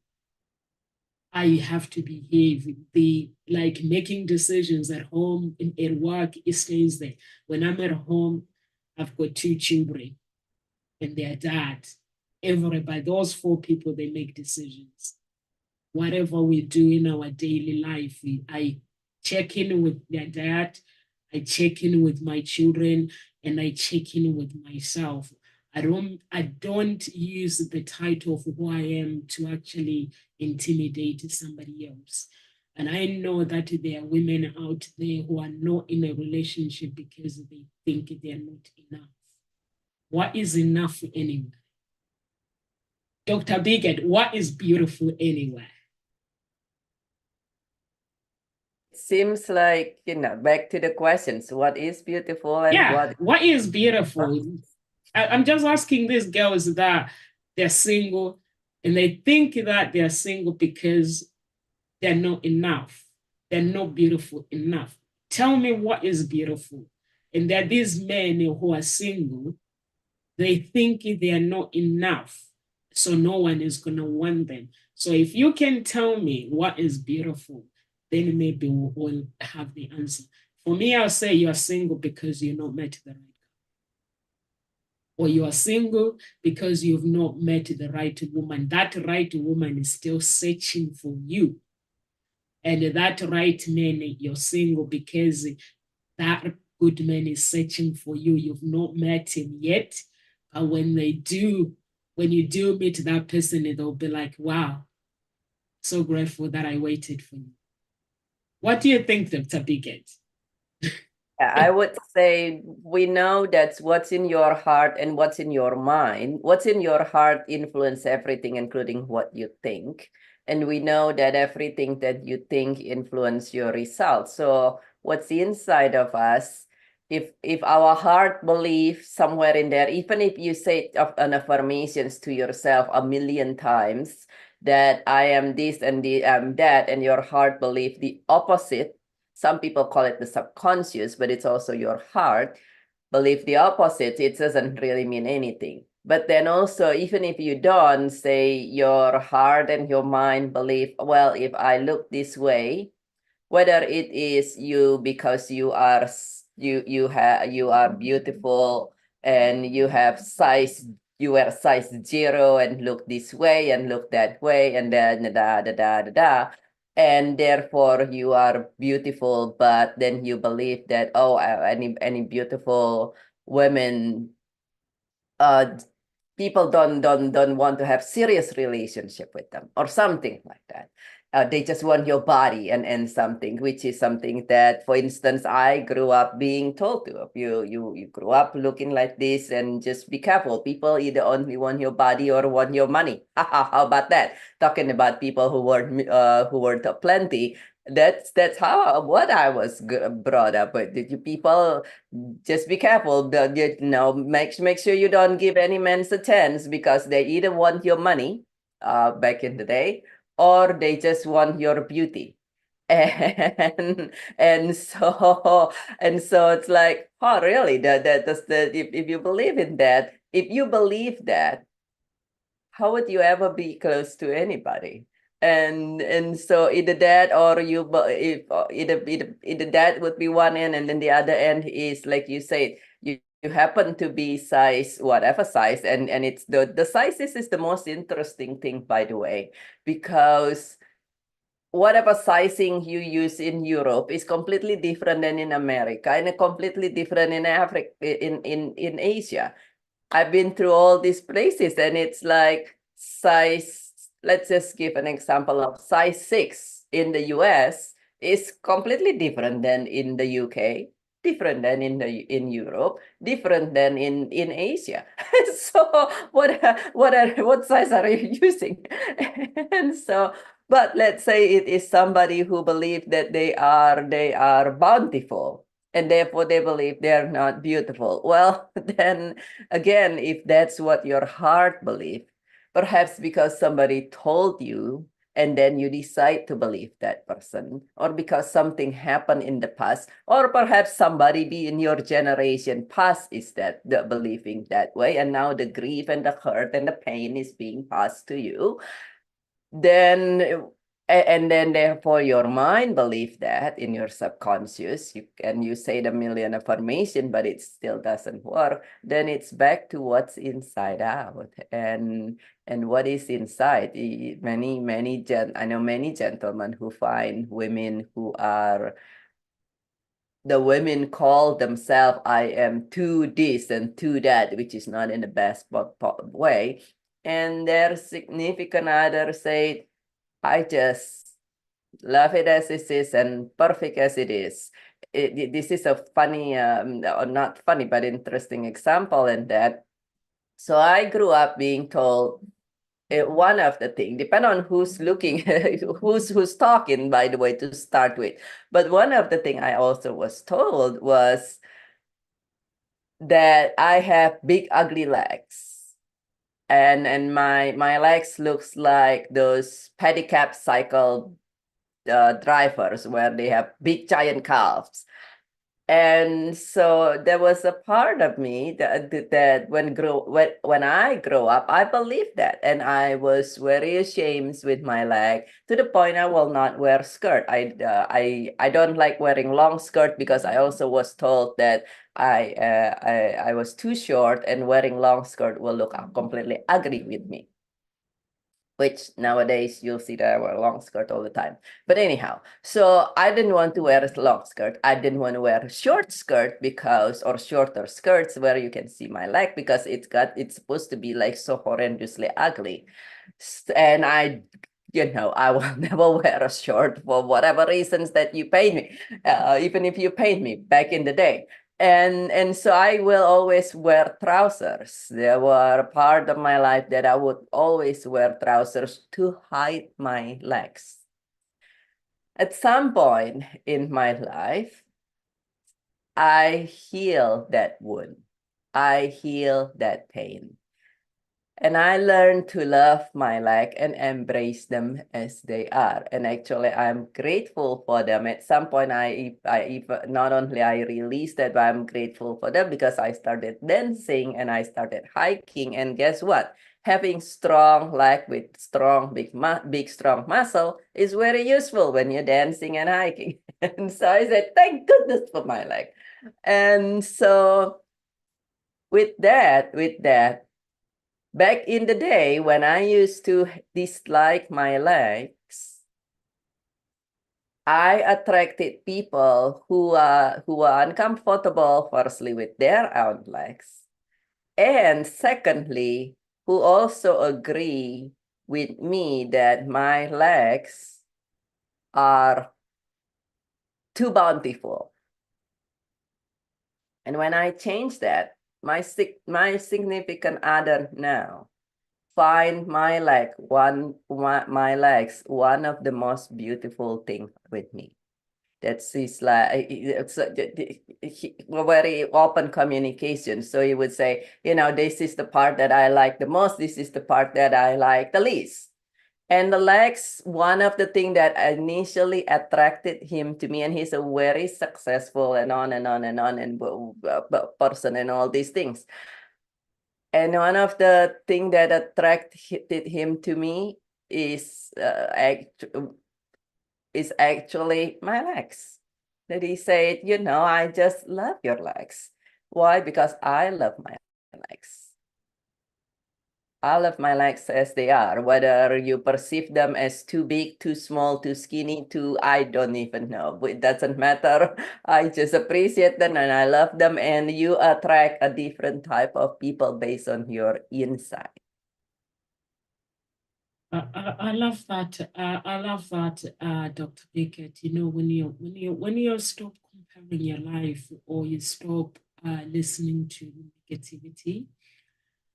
I have to behave. The like making decisions at home and at work, it stays there. When I'm at home, I've got 2 children and their dad. Everybody, those 4 people, they make decisions. Whatever we do in our daily life, I check in with their dad, I check in with my children, and I check in with myself. I don't use the title of who I am to actually intimidate somebody else. And I know that there are women out there who are not in a relationship because they think they're not enough. What is enough anyway? Dr. Bigot, what is beautiful anyway? Seems like, back to the questions, what is beautiful and Yeah, what is beautiful? I'm just asking these girls that they're single and they think that they're single because they're not enough. They're not beautiful enough. Tell me what is beautiful. And there are these men who are single, they think they are not enough. So no one is going to want them. So if you can tell me what is beautiful, then maybe we'll all have the answer. For me, I'll say you're single because you're not met the right guy. Or you are single because you've not met the right woman. That right woman is still searching for you. And that right man, you're single because that good man is searching for you. You've not met him yet. But when you do meet that person, they'll be like, wow, so grateful that I waited for you. What do you think, Dr. Biggett? I would say we know that's what's in your heart and what's in your mind. What's in your heart influence everything, including what you think. And we know that everything that you think influence your results. So what's inside of us, if our heart believes somewhere in there, even if you say an affirmations to yourself a million times that I am this and that, and your heart believe the opposite, some people call it the subconscious, but it's also your heart, believe the opposite, it doesn't really mean anything. But then also, even if you don't say your heart and your mind believe, well, if I look this way, whether it is you because you are beautiful and you have size, you wear size 0 and look this way and look that way and then and therefore you are beautiful, but then you believe that, oh, any beautiful women, uh people don't want to have serious relationship with them or something like that. They just want your body and something, which is something that, for instance, I grew up being told to. You grew up looking like this, and just be careful. People either only want your body or want your money. How about that? Talking about people who were plenty. That's how what I was brought up with. Did you people just be careful. Make sure you don't give any men a chance, because they either want your money, back in the day, or they just want your beauty. And so it's like, oh, really? That's the if you believe in that, if you believe that, how would you ever be close to anybody? And so either that, or if either that would be one end, and then the other end is, like you said, you happen to be size whatever size, and it's the sizes is the most interesting thing, by the way, because whatever sizing you use in Europe is completely different than in America, and completely different in Africa, in Asia. I've been through all these places, and it's like size, let's just give an example of size 6 in the US is completely different than in the UK, different than in Europe, different than in Asia. So what size are you using? And so, but let's say it is somebody who believes that they are bountiful, and therefore they believe they're not beautiful. Well, then again, if that's what your heart believes, perhaps because somebody told you and then you decide to believe that person, or because something happened in the past, or perhaps somebody be in your generation past is that the believing that way, and now the grief and the hurt and the pain is being passed to you, then and then therefore your mind believe that in your subconscious, you say the million affirmation, but it still doesn't work. Then it's back to what's inside out, and what is inside. I know many gentlemen who find women who are, the women call themselves, I am to this and to that, which is not in the best way, and their significant other say, I just love it as it is and perfect as it is. This is a funny, or not funny, but interesting example in that. So I grew up being told, one of the things, depend on who's looking, who's talking, by the way, to start with. But one of the thing I also was told was that I have big, ugly legs. And my legs looks like those pedicab cycle drivers, where they have big giant calves. And so there was a part of me that when I grow up, I believed that, and I was very ashamed with my leg, to the point I will not wear skirt. I don't like wearing long skirt, because I also was told that I was too short, and wearing long skirt will look completely ugly with me, which nowadays you'll see that I wear a long skirt all the time. But anyhow, so I didn't want to wear a long skirt. I didn't want to wear a short skirt, or shorter skirts where you can see my leg, because it's supposed to be like so horrendously ugly. And I I will never wear a shirt for whatever reasons that you paid me, even if you paid me back in the day. And so I will always wear trousers. There were a part of my life that I would always wear trousers to hide my legs. At some point in my life, I heal that wound. I heal that pain. And I learned to love my leg and embrace them as they are. And actually, I'm grateful for them. At some point, I even not only I released that, but I'm grateful for them because I started dancing and I started hiking. And guess what? Having strong leg with strong, big, strong muscle is very useful when you're dancing and hiking. And so I said, thank goodness for my leg. And so with that, back in the day when I used to dislike my legs, I attracted people who are uncomfortable, firstly, with their own legs, and secondly, who also agree with me that my legs are too bountiful. And when I changed that, my significant other now find my legs one of the most beautiful thing with me. That's his like it's a very open communication. So he would say, this is the part that I like the most. This is the part that I like the least. And the legs, one of the things that initially attracted him to me, and he's a very successful and on and on and on and person and all these things. And one of the things that attracted him to me is actually my legs. That he said, I just love your legs. Why? Because I love my legs. I love my legs as they are, whether you perceive them as too big, too small, too skinny, I don't even know. It doesn't matter. I just appreciate them and I love them. And you attract a different type of people based on your inside. I love that. I love that, Dr. Bickett. When you stop comparing your life or you stop listening to negativity,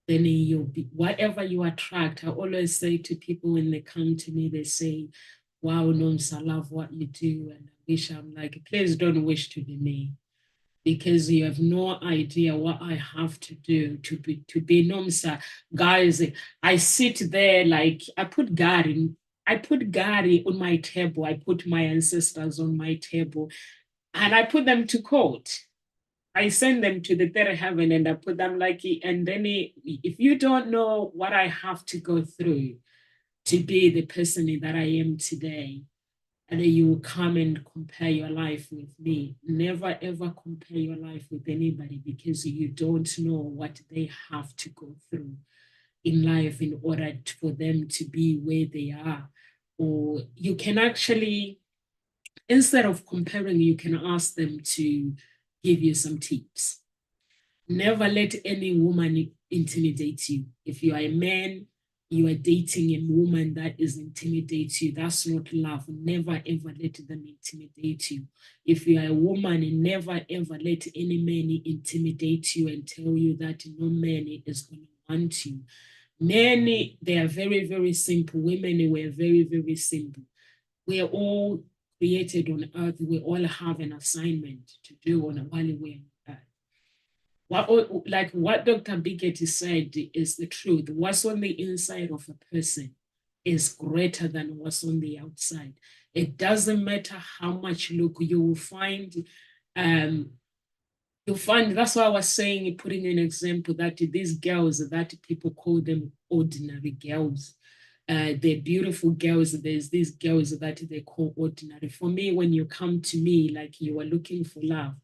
then you'll be whatever you attract. I always say to people when they come to me, they say, "Wow, Noms, I love what you do," and I wish I'm like, please don't wish to be me, because you have no idea what I have to do to be Nomsa. Guys, I sit there like I put Gary on my table. I put my ancestors on my table and I put them to court. I send them to the third heaven and I put them like, and then if you don't know what I have to go through to be the person that I am today, and then you will come and compare your life with me. Never ever compare your life with anybody, because you don't know what they have to go through in life in order for them to be where they are. Or you can actually, instead of comparing, you can ask them to give you some tips. Never let any woman intimidate you. If you are a man, you are dating a woman that is intimidates you. That's not love. Never ever let them intimidate you. If you are a woman, never ever let any man intimidate you and tell you that no man is going to want you. Men, they are very, very simple. Women were very, very simple. We are all created on earth. We all have an assignment to do on while we're on earth. What Dr. Biggett said is the truth. What's on the inside of a person is greater than what's on the outside. It doesn't matter how much look you will find. You'll find, that's why I was saying, putting an example, that these girls that people call them ordinary girls. They're beautiful girls. There's these girls that they call ordinary. For me, when you come to me like you are looking for love,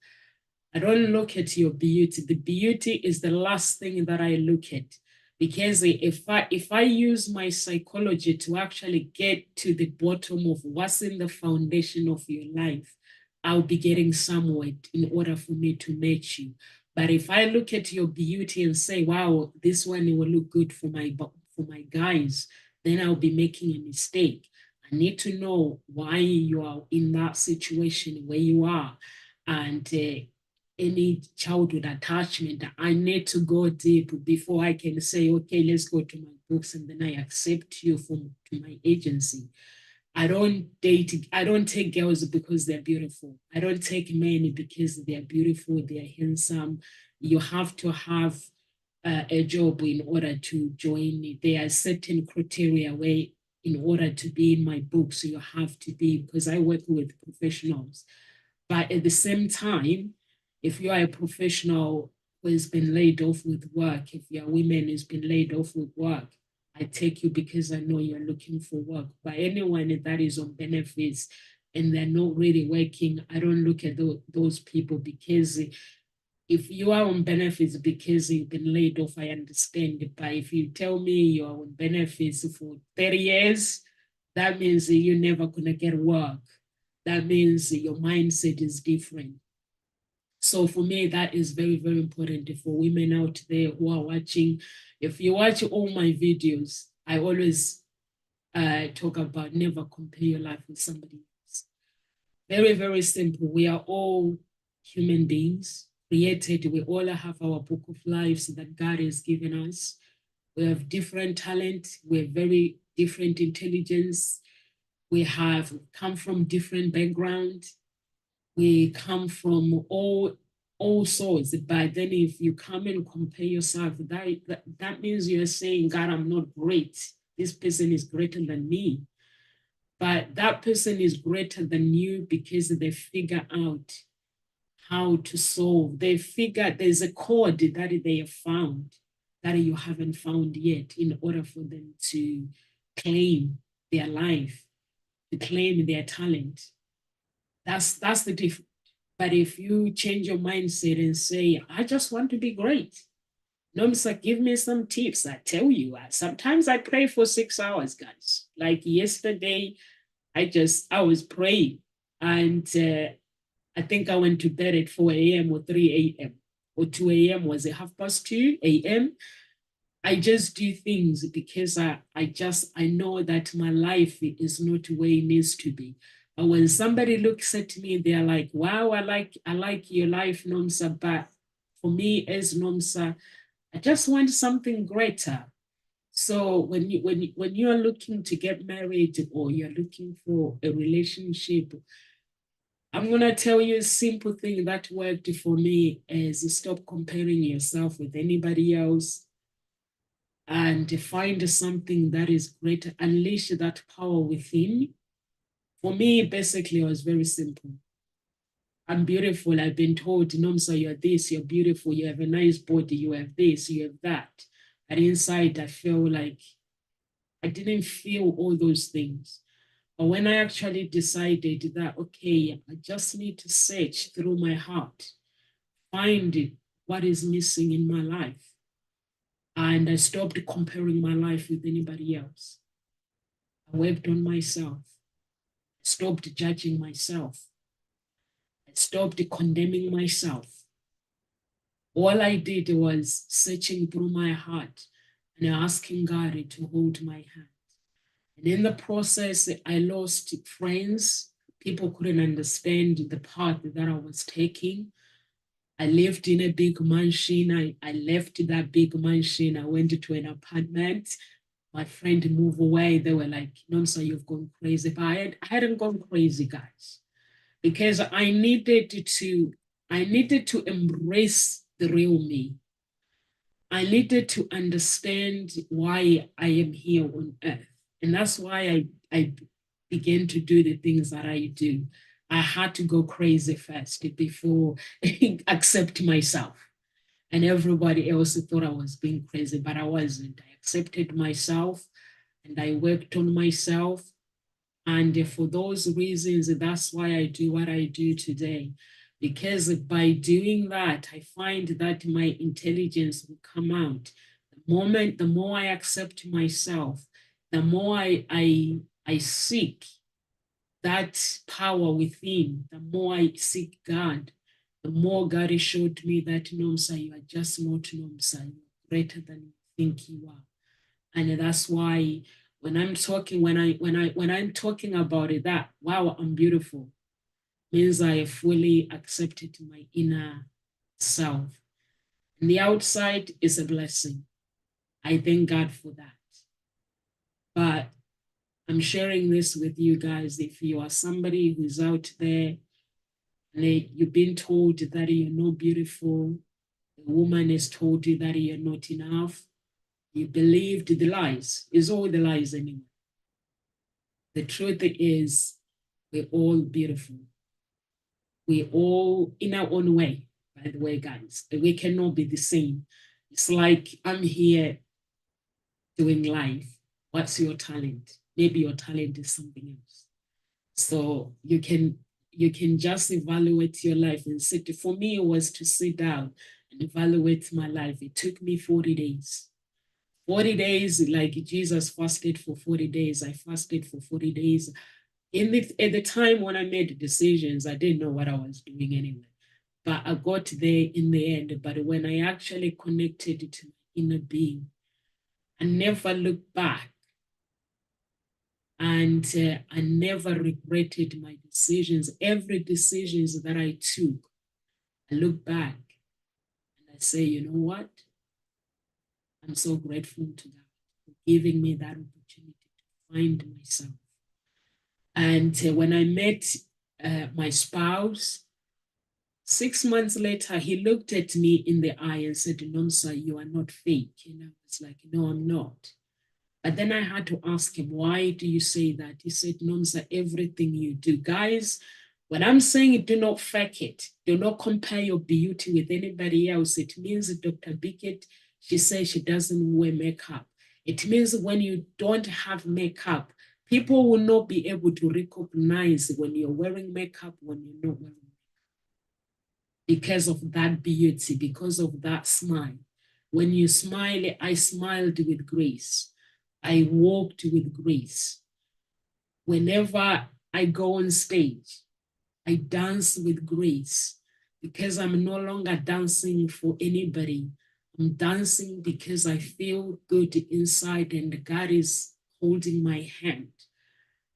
I don't look at your beauty. The beauty is the last thing that I look at, because if I use my psychology to actually get to the bottom of what's in the foundation of your life, I'll be getting somewhere in order for me to match you. But if I look at your beauty and say, "Wow, this one will look good for my guys," then I'll be making a mistake. I need to know why you are in that situation where you are. And any childhood attachment, I need to go deep before I can say, okay, let's go to my books and then I accept you to my agency. I don't take girls because they're beautiful. I don't take men because they're beautiful, they're handsome. You have to have a job in order to join it. There are certain criteria where in order to be in my books, you have to be, because I work with professionals. But at the same time, if you are a professional who has been laid off with work, if you're a woman who's been laid off with work, I take you because I know you're looking for work. But anyone that is on benefits and they're not really working, I don't look at those people, because if you are on benefits because you've been laid off, I understand. But if you tell me you're on benefits for 30 years, that means you're never going to get work. That means your mindset is different. So for me, that is very, very important for women out there who are watching. If you watch all my videos, I always talk about never compare your life with somebody else. Very, very simple. We are all human beings created. We all have our book of lives that God has given us. We have different talent. We have very different intelligence. We have come from different background. We come from all sorts. But then if you come and compare yourself, that means you're saying, God, I'm not great. This person is greater than me. But that person is greater than you because they figure out how to solve. They figure there's a code that they have found that you haven't found yet in order for them to claim their life, to claim their talent. That's the difference. But if you change your mindset and say, I just want to be great, Nomsa, give me some tips. I tell you, sometimes I pray for 6 hours, guys. Like yesterday, I was praying, and I think I went to bed at 4 a.m. or 3 a.m. or 2 a.m. Was it 2:30 a.m.? I just do things because I know that my life is not where it needs to be. But when somebody looks at me, they're like, wow, I like your life, Nomsa. But for me as Nomsa, I just want something greater. So when you are looking to get married or you're looking for a relationship, I'm gonna tell you a simple thing that worked for me is stop comparing yourself with anybody else and find something that is greater, unleash that power within. For me, basically, it was very simple. I'm beautiful. I've been told, Nomsa, you're this, you're beautiful, you have a nice body, you have this, you have that. And inside, I feel like I didn't feel all those things. But when I actually decided that, okay, I just need to search through my heart, find what is missing in my life. And I stopped comparing my life with anybody else. I worked on myself, stopped judging myself, I stopped condemning myself. All I did was searching through my heart and asking God to hold my hand. And in the process, I lost friends. People couldn't understand the path that I was taking. I lived in a big mansion. I left that big mansion. I went to an apartment. My friend moved away. They were like, Nomsa, you've gone crazy. But I hadn't gone crazy, guys, because I needed to embrace the real me. I needed to understand why I am here on earth. And that's why I began to do the things that I do. I had to go crazy first before accept myself. And everybody else thought I was being crazy, but I wasn't. I accepted myself and I worked on myself. And for those reasons, that's why I do what I do today. Because by doing that, I find that my intelligence will come out. The more I accept myself, the more I seek that power within, the more I seek God, the more God has showed me that Nomsa, you are just not Nomsa, you are greater than you think you are. And that's why When I'm talking, when I'm talking about it, that wow, I'm beautiful, means I have fully accepted my inner self. And the outside is a blessing. I thank God for that. But I'm sharing this with you guys. If you are somebody who's out there and you've been told that you're not beautiful, the woman has told you that you're not enough, you believed the lies. It's all the lies anyway. The truth is, we're all beautiful. We all, in our own way, by the way, guys, we cannot be the same. It's like I'm here doing life. What's your talent? Maybe your talent is something else. So you can just evaluate your life and sit. For me, it was to sit down and evaluate my life. It took me 40 days. 40 days, like Jesus fasted for 40 days. I fasted for 40 days. At the time when I made decisions, I didn't know what I was doing anyway. But I got there in the end. But when I actually connected to my inner being, I never looked back. And I never regretted my decisions. Every decisions that I took, I look back and I say, you know what? I'm so grateful to God for giving me that opportunity to find myself. And when I met my spouse, 6 months later, he looked at me in the eye and said, Nonsa, you are not fake. And I was like, no, I'm not. But then I had to ask him, why do you say that? He said, Nonsa, everything you do. Guys, when I'm saying do not fake it, do not compare your beauty with anybody else. It means Dr. Bickett, she says she doesn't wear makeup. It means when you don't have makeup, people will not be able to recognize when you're wearing makeup, when you're not wearing makeup. Because of that beauty, because of that smile. When you smile, I smiled with grace. I walked with grace. Whenever I go on stage, I dance with grace because I'm no longer dancing for anybody. I'm dancing because I feel good inside and God is holding my hand.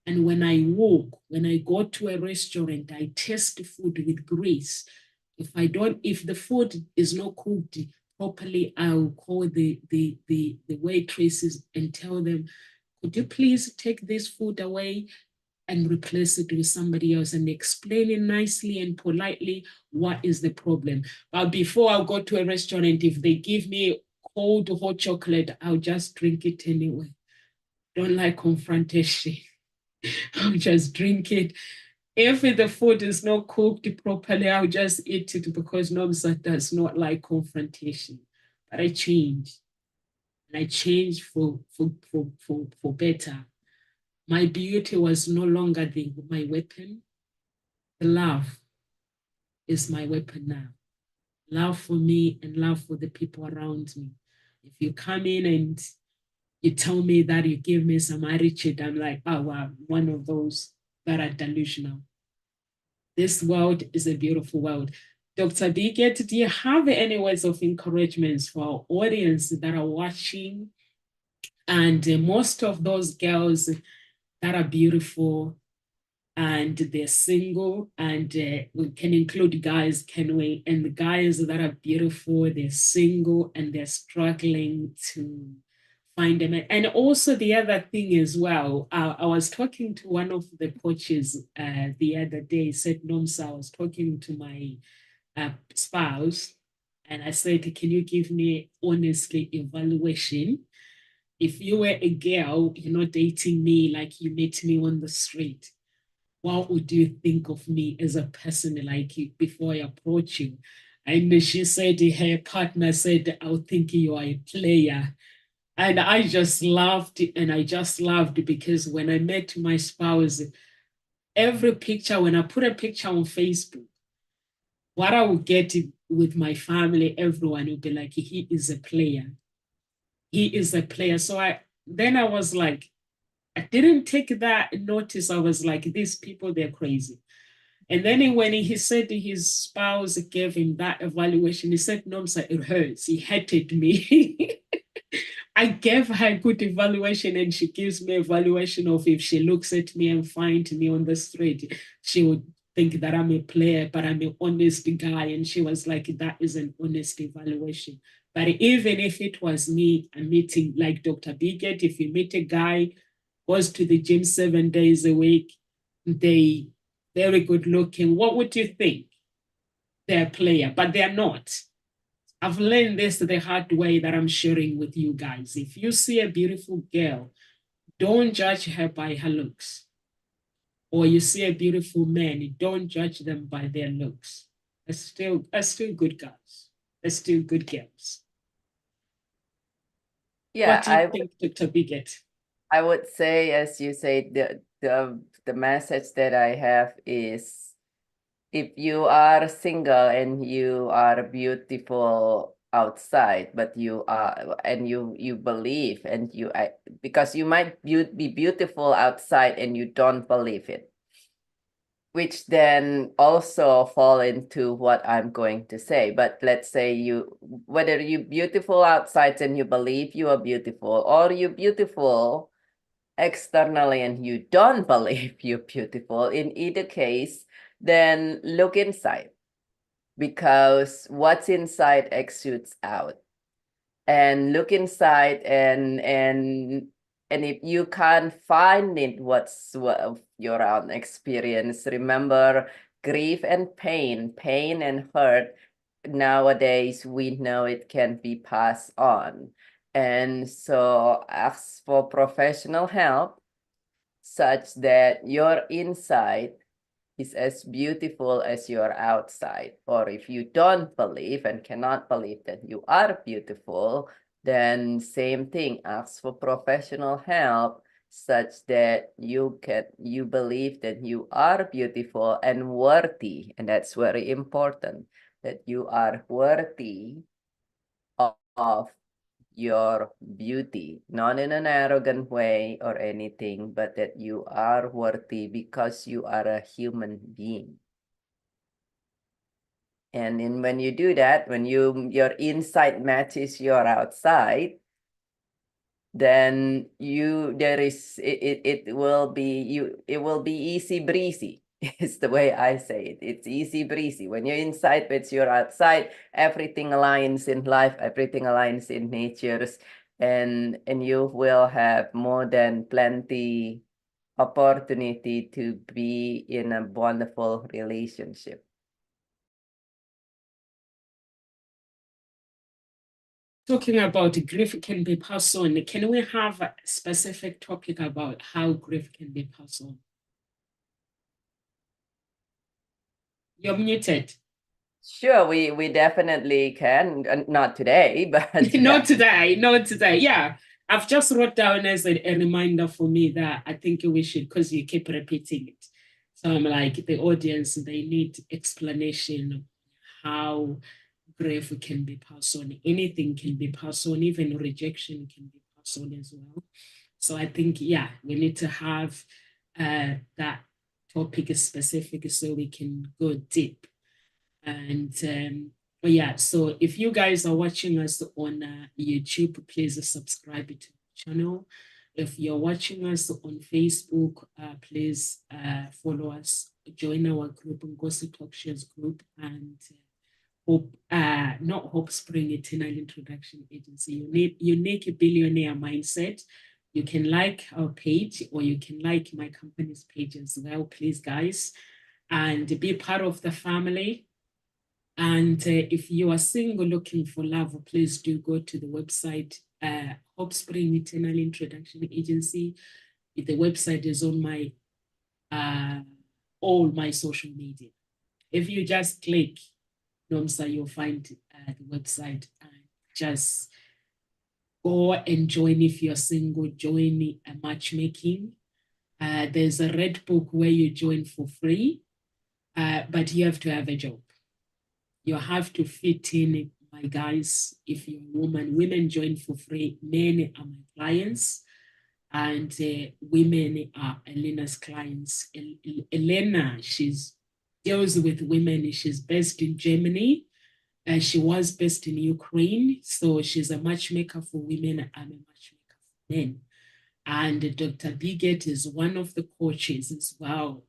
And when I walk, when I go to a restaurant, I taste food with grace. If the food is not cooked properly, I'll call the waitresses and tell them, could you please take this food away and replace it with somebody else and explain it nicely and politely what is the problem. But before I go to a restaurant, if they give me cold hot chocolate, I'll just drink it anyway. Don't like confrontation. I'll just drink it. If the food is not cooked properly, I'll just eat it because Nomsa does not like confrontation. But I changed. And I changed for better. My beauty was no longer my weapon. The love is my weapon now. Love for me and love for the people around me. If you come in and you tell me that you give me some attitude, I'm like, oh, wow, one of those that are delusional. This world is a beautiful world. Dr. Biget, do you have any words of encouragement for our audience that are watching? And most of those girls that are beautiful and they're single, and we can include guys, can we? And the guys that are beautiful, they're single and they're struggling to find them. And also the other thing as well, I was talking to one of the coaches the other day, said, Nomsa, I was talking to my spouse and I said, can you give me honestly evaluation? If you were a girl, you're not dating me like you met me on the street, what would you think of me as a person like you before I approach you? And she said, her partner said, I'll think you are a player. And I just laughed and I just laughed because when I met my spouse, every picture, when I put a picture on Facebook, what I would get with my family, everyone would be like, he is a player. He is a player. So then I was like, I didn't take that notice. I was like, these people, they're crazy. And then when he said his spouse gave him that evaluation, he said, no, sir, it hurts. He hated me. I gave her a good evaluation, and she gives me evaluation of if she looks at me and finds me on the street, she would think that I'm a player, but I'm an honest guy. And she was like, that is an honest evaluation. But even if it was me, a meeting like Dr. Bigot, if you meet a guy, goes to the gym 7 days a week, they very good looking, what would you think? They're a player, but they're not. I've learned this the hard way that I'm sharing with you guys. If you see a beautiful girl, don't judge her by her looks. Or you see a beautiful man, don't judge them by their looks. They're still good guys. They're still good girls. Yeah, What do you think, Dr. Bigot? I would say, as you say, the message that I have is, if you are single and you are beautiful outside, but you are, and you believe, and because you might be beautiful outside and you don't believe it, which then also fall into what I'm going to say. But let's say whether you beautiful outside and you believe you are beautiful, or you beautiful externally and you don't believe you're beautiful, in either case, then look inside, because what's inside exudes out. And look inside, and if you can't find it, what's your own experience, remember, grief and pain and hurt, nowadays we know it can be passed on. And so ask for professional help, such that your inside is as beautiful as your outside. Or if you don't believe and cannot believe that you are beautiful, then same thing, ask for professional help, such that you believe that you are beautiful and worthy. And that's very important, that you are worthy of your beauty, not in an arrogant way or anything, but that you are worthy because you are a human being. And when you do that, when your inside matches your outside, then it will be easy breezy. It's the way I say it. It's easy breezy. When you're inside, but you're outside, everything aligns in life, everything aligns in natures, and you will have more than plenty opportunity to be in a wonderful relationship. Talking about grief can be passed on. Can we have a specific topic about how grief can be passed on? You're muted. Sure, we definitely can. Not today, but Not today, not today. Yeah, I've just wrote down as a reminder for me that I think we should, because you keep repeating it. So I'm like, the audience, they need explanation how grief can be passed on. Anything can be passed on, even rejection can be passed on as well. So I think, yeah, we need to have that topic specific so we can go deep. And but yeah, so if you guys are watching us on YouTube, please subscribe to the channel. If you're watching us on Facebook, please follow us, join our group, Ngozi Talk Shares group, and Hope, not Hope Spring Eternal Introduction Agency. You need Unique Billionaire Mindset. You can like our page, or you can like my company's page as well, please, guys, and be part of the family. And if you are single looking for love, please do go to the website, Hope Spring Eternal Introduction Agency. The website is on my all my social media. If you just click Nomsa, you'll find the website, and just go and join. If you're single, join a matchmaking. There's a red book where you join for free, but you have to have a job. You have to fit in, my guys. If you're a woman, women join for free. Men are my clients, and women are Elena's clients. Elena, she's deals with women. She's based in Germany, She was based in Ukraine, so she's a matchmaker for women. I'm a matchmaker for men. And Dr. Biget is one of the coaches as well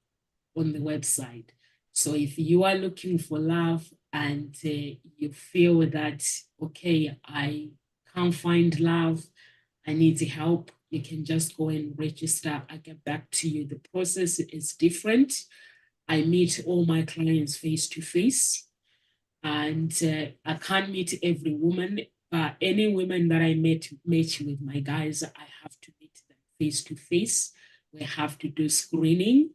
on the website. So if you are looking for love and you feel that, okay, I can't find love, I need help, you can just go and register. I get back to you. The process is different. I meet all my clients face to face, and I can't meet every woman, but any women that I met with my guys, I have to meet them face to face. We have to do screening.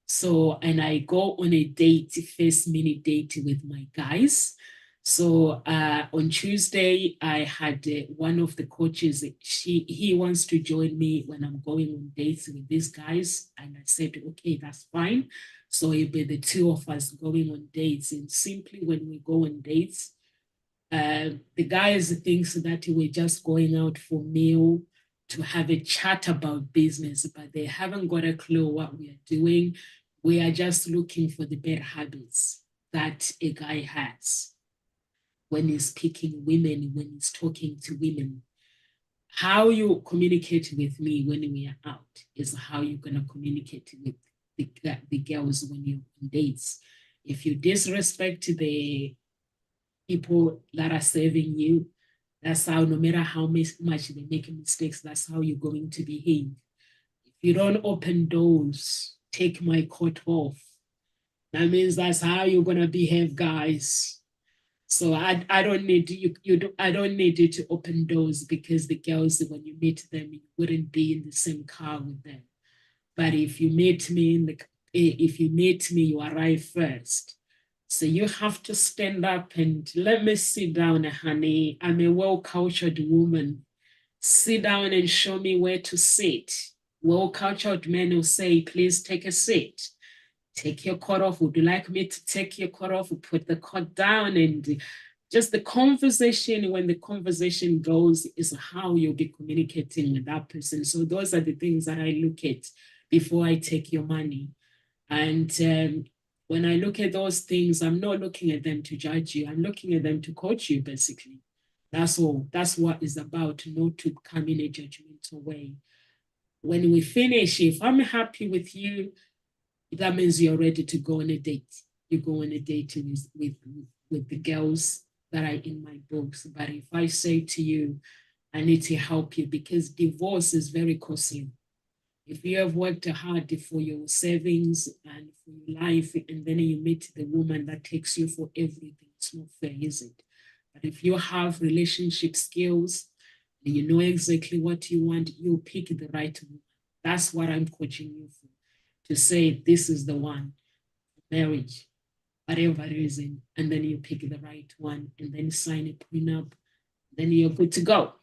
So, and I go on a date, first mini date with my guys. So on Tuesday, I had one of the coaches. He wants to join me when I'm going on dates with these guys, and I said, okay, that's fine. So it'll be the two of us going on dates. And simply when we go on dates, the guys thinks that we're just going out for meal to have a chat about business, but they haven't got a clue what we are doing. We are just looking for the bad habits that a guy has when he's picking women, when he's talking to women. How you communicate with me when we are out is how you're going to communicate with the girls when you're on dates. If you disrespect the people that are serving you, that's how, no matter how much they make mistakes, that's how you're going to behave. If you don't open doors, take my coat off, that means that's how you're going to behave, guys. So I don't need I don't need you to open doors, because the girls, when you meet them, you wouldn't be in the same car with them. But if you meet me you arrive first. So you have to stand up and let me sit down, honey. I'm a well-cultured woman. Sit down and show me where to sit. Well-cultured men will say, please take a seat. Take your coat off. Would you like me to take your coat off? Put the coat down. And just the conversation, when the conversation goes, is how you'll be communicating with that person. So those are the things that I look at before I take your money. And when I look at those things, I'm not looking at them to judge you. I'm looking at them to coach you, basically. That's all. That's what it's about, not to come in a judgmental way. When we finish, if I'm happy with you, that means you're ready to go on a date. You go on a date with the girls that are in my books. But if I say to you, I need to help you, because divorce is very costly. If you have worked hard for your savings and for your life, and then you meet the woman that takes you for everything, it's not fair, is it? But if you have relationship skills, and you know exactly what you want, you pick the right woman. That's what I'm coaching you for, to say this is the one, marriage, whatever reason, and then you pick the right one, and then sign a prenup, then you're good to go.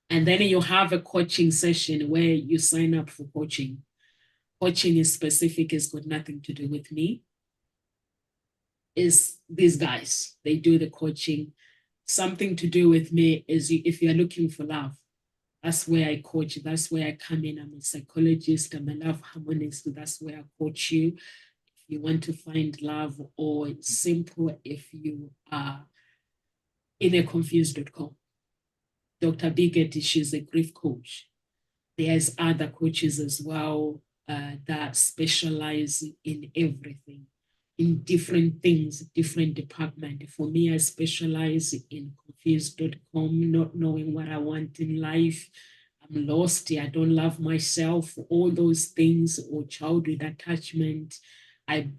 And then you have a coaching session where you sign up for coaching. Coaching is specific, it's got nothing to do with me. Is these guys, they do the coaching. Something to do with me is if you're looking for love, that's where I coach. That's where I come in. I'm a psychologist. I'm a love harmonist. That's where I coach you. If you want to find love, or it's simple, if you are in a confused.com. Dr. Biget, she's a grief coach. There's other coaches as well that specialize in everything, in different things, different department. For me, I specialize in confused.com, not knowing what I want in life. I'm lost. I don't love myself, all those things, or childhood attachment. I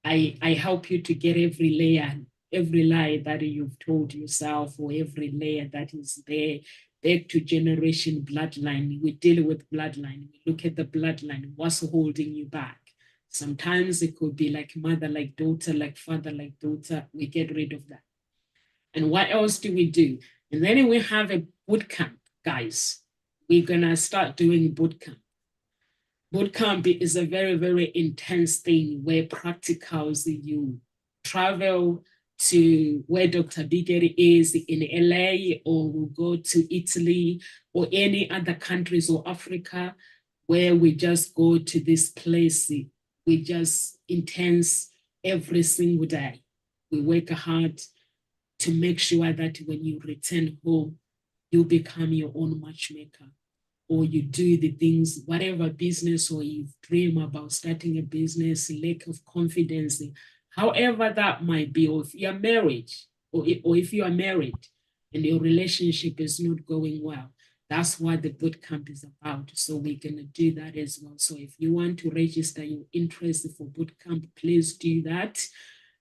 I help you to get every layer, every lie that you've told yourself, or every layer that is there, back to generation bloodline. We deal with bloodline. We look at the bloodline, what's holding you back. Sometimes it could be like mother, like daughter, like father, like daughter. We get rid of that. And what else do we do? And then we have a boot camp, guys. We're gonna start doing boot camp. Bootcamp is a very, very intense thing where practicals, you travel to where Dr. Bigger is in LA, or we'll go to Italy or any other countries or Africa, where we just go to this place. We just intense every single day. We work hard. to make sure that when you return home, you become your own matchmaker, or you do the things, whatever business, or you dream about starting a business, lack of confidence, however that might be, or if you're married, or if you are married and your relationship is not going well. That's what the boot camp is about. So we're going to do that as well. So if you want to register your interest for boot camp, please do that.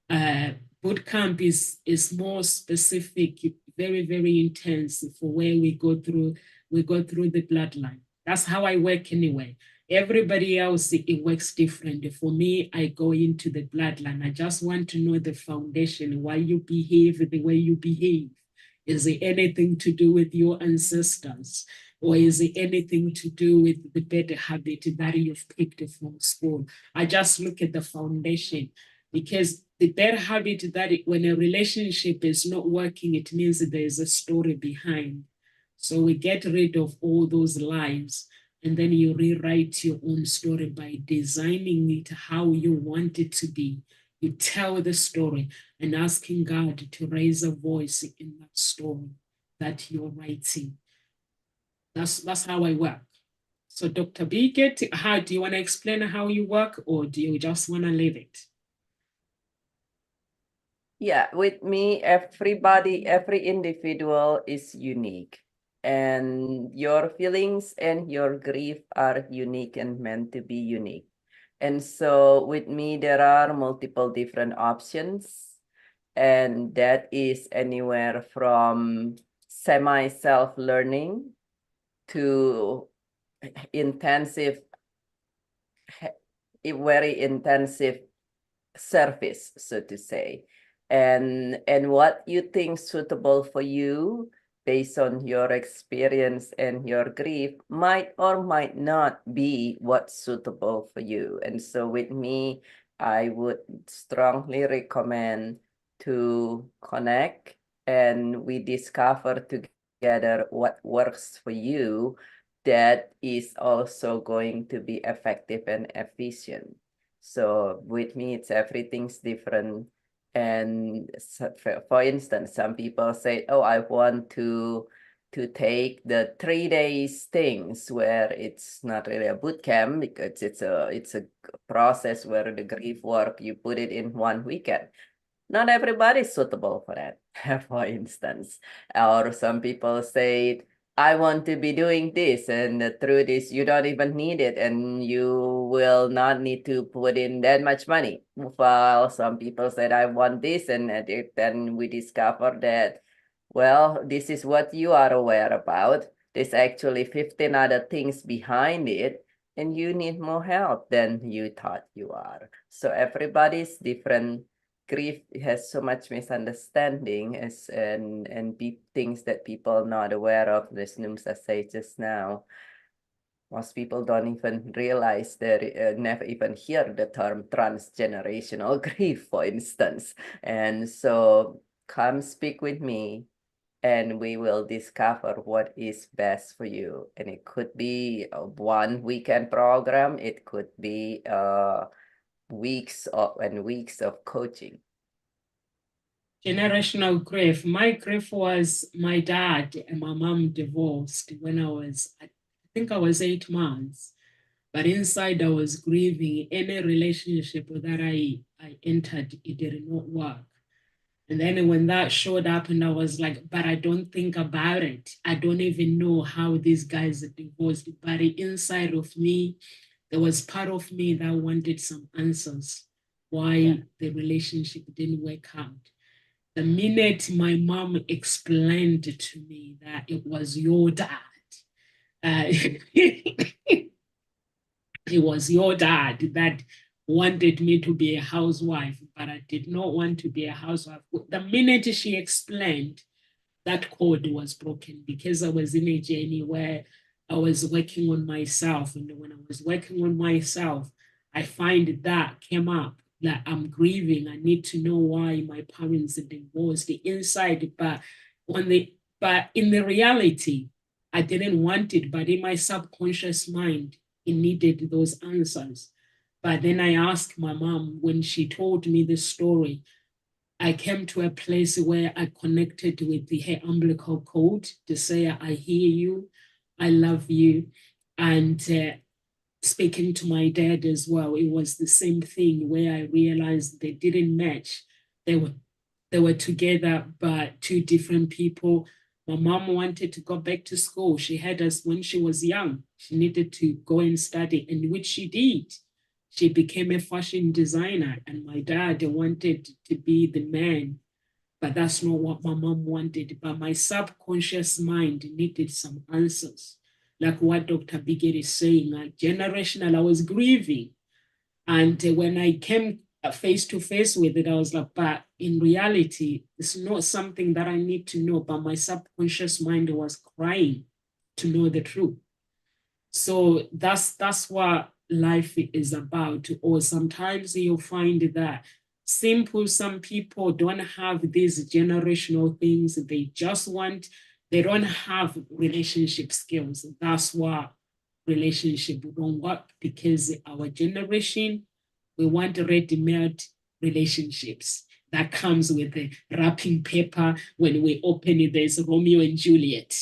Uh, Boot camp is more specific, very, very intense for where we go through the bloodline. That's how I work anyway. Everybody else, it works different. For me, I go into the bloodline. I just want to know the foundation, why you behave the way you behave. Is it anything to do with your ancestors? Or is it anything to do with the better habit that you've picked from school? I just look at the foundation, because the bad habit that when a relationship is not working, it means that there is a story behind. So we get rid of all those lies, and then you rewrite your own story by designing it how you want it to be. You tell the story and asking God to raise a voice in that story that you're writing. That's how I work. So Dr. Biget, how do you want to explain how you work, or do you just want to leave it? Yeah, with me, everybody, every individual is unique. And your feelings and your grief are unique and meant to be unique. And so with me, there are multiple different options. And that is anywhere from semi-self-learning to intensive, very intensive service, so to say. And what you think suitable for you based on your experience and your grief might or might not be what's suitable for you. And so with me, I would strongly recommend to connect and we discover together what works for you that is also going to be effective and efficient. So with me, it's everything's different. And so for instance, some people say, oh, I want to take the 3 days things where it's not really a boot camp because it's a process where the grief work, you put it in one weekend. Not everybody is suitable for that, for instance. Or some people say, I want to be doing this, and through this, you don't even need it, and you will not need to put in that much money. While some people said, I want this, and then we discover that, well, this is what you are aware about. There's actually 15 other things behind it, and you need more help than you thought you are. So everybody's different. Grief has so much misunderstanding and things that people are not aware of. As Numsa said just now, most people don't even realize that, never even hear the term transgenerational grief, for instance. And so come speak with me and we will discover what is best for you. And it could be a 1 weekend program. It could be weeks of coaching. Generational grief. My grief was my dad and my mom divorced when I think I was 8 months. But inside I was grieving. Any relationship that I entered, it did not work. And then when that showed up, and I was like, but I don't think about it. I don't even know how these guys are divorced. But inside of me, there was part of me that wanted some answers why the relationship didn't work out. The minute my mom explained to me that it was your dad, it was your dad that wanted me to be a housewife, but I did not want to be a housewife. The minute she explained, that code was broken, because I was in a journey where I was working on myself. And when I was working on myself, I find that came up that I'm grieving. I need to know why my parents are divorced, the inside, but in the reality, I didn't want it, but in my subconscious mind, it needed those answers. But then I asked my mom when she told me the story. I came to a place where I connected with her umbilical cord to say, I hear you, I love you. And speaking to my dad as well, it was the same thing where I realized they didn't match. They were together, but two different people. My mom wanted to go back to school. She had us when she was young. She needed to go and study, and which she did. She became a fashion designer, and my dad wanted to be the man, but that's not what my mom wanted. But my subconscious mind needed some answers. Like what Dr. Biggett is saying, like generational, I was grieving. And when I came face to face with it, I was like, but in reality, it's not something that I need to know. But my subconscious mind was crying to know the truth. So that's what life is about. Or sometimes you'll find that some people don't have these generational things. They don't have relationship skills. That's why relationship don't work, because our generation, we want ready-made relationships that comes with the wrapping paper. When we open it, there's Romeo and Juliet.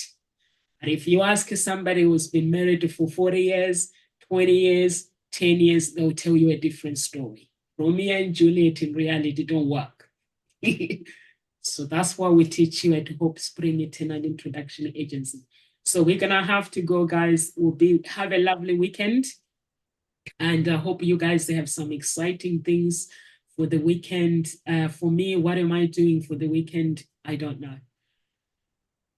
And if you ask somebody who's been married for 40 years, 20 years, 10 years, they'll tell you a different story. Romeo and Juliet in reality don't work. So that's why we teach you at Hope Spring Eternal Introduction Agency. So we're gonna have to go, guys. Have a lovely weekend. And I hope you guys have some exciting things for the weekend. For me, what am I doing for the weekend? I don't know.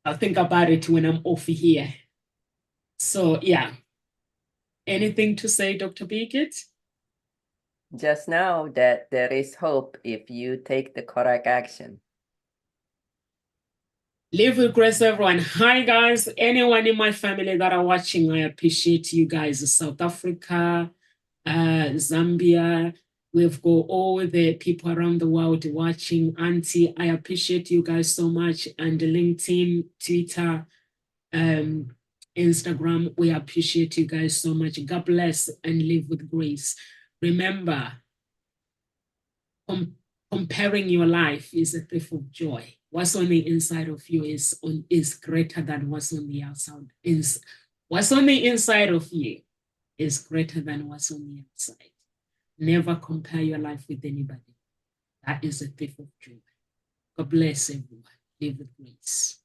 I'll think about it when I'm off here. So yeah. Anything to say, Dr. Biggett? Just know that there is hope if you take the correct action. Live with grace, everyone. Hi, guys. Anyone in my family that are watching, I appreciate you guys. South Africa, Zambia. We've got all the people around the world watching. Auntie, I appreciate you guys so much. And LinkedIn, Twitter, Instagram, we appreciate you guys so much. God bless and live with grace. Remember, comparing your life is a thief of joy. What's on the inside of you is greater than what's on the outside. What's on the inside of you is greater than what's on the outside. Never compare your life with anybody. That is a thief of joy. God bless everyone. Live with grace.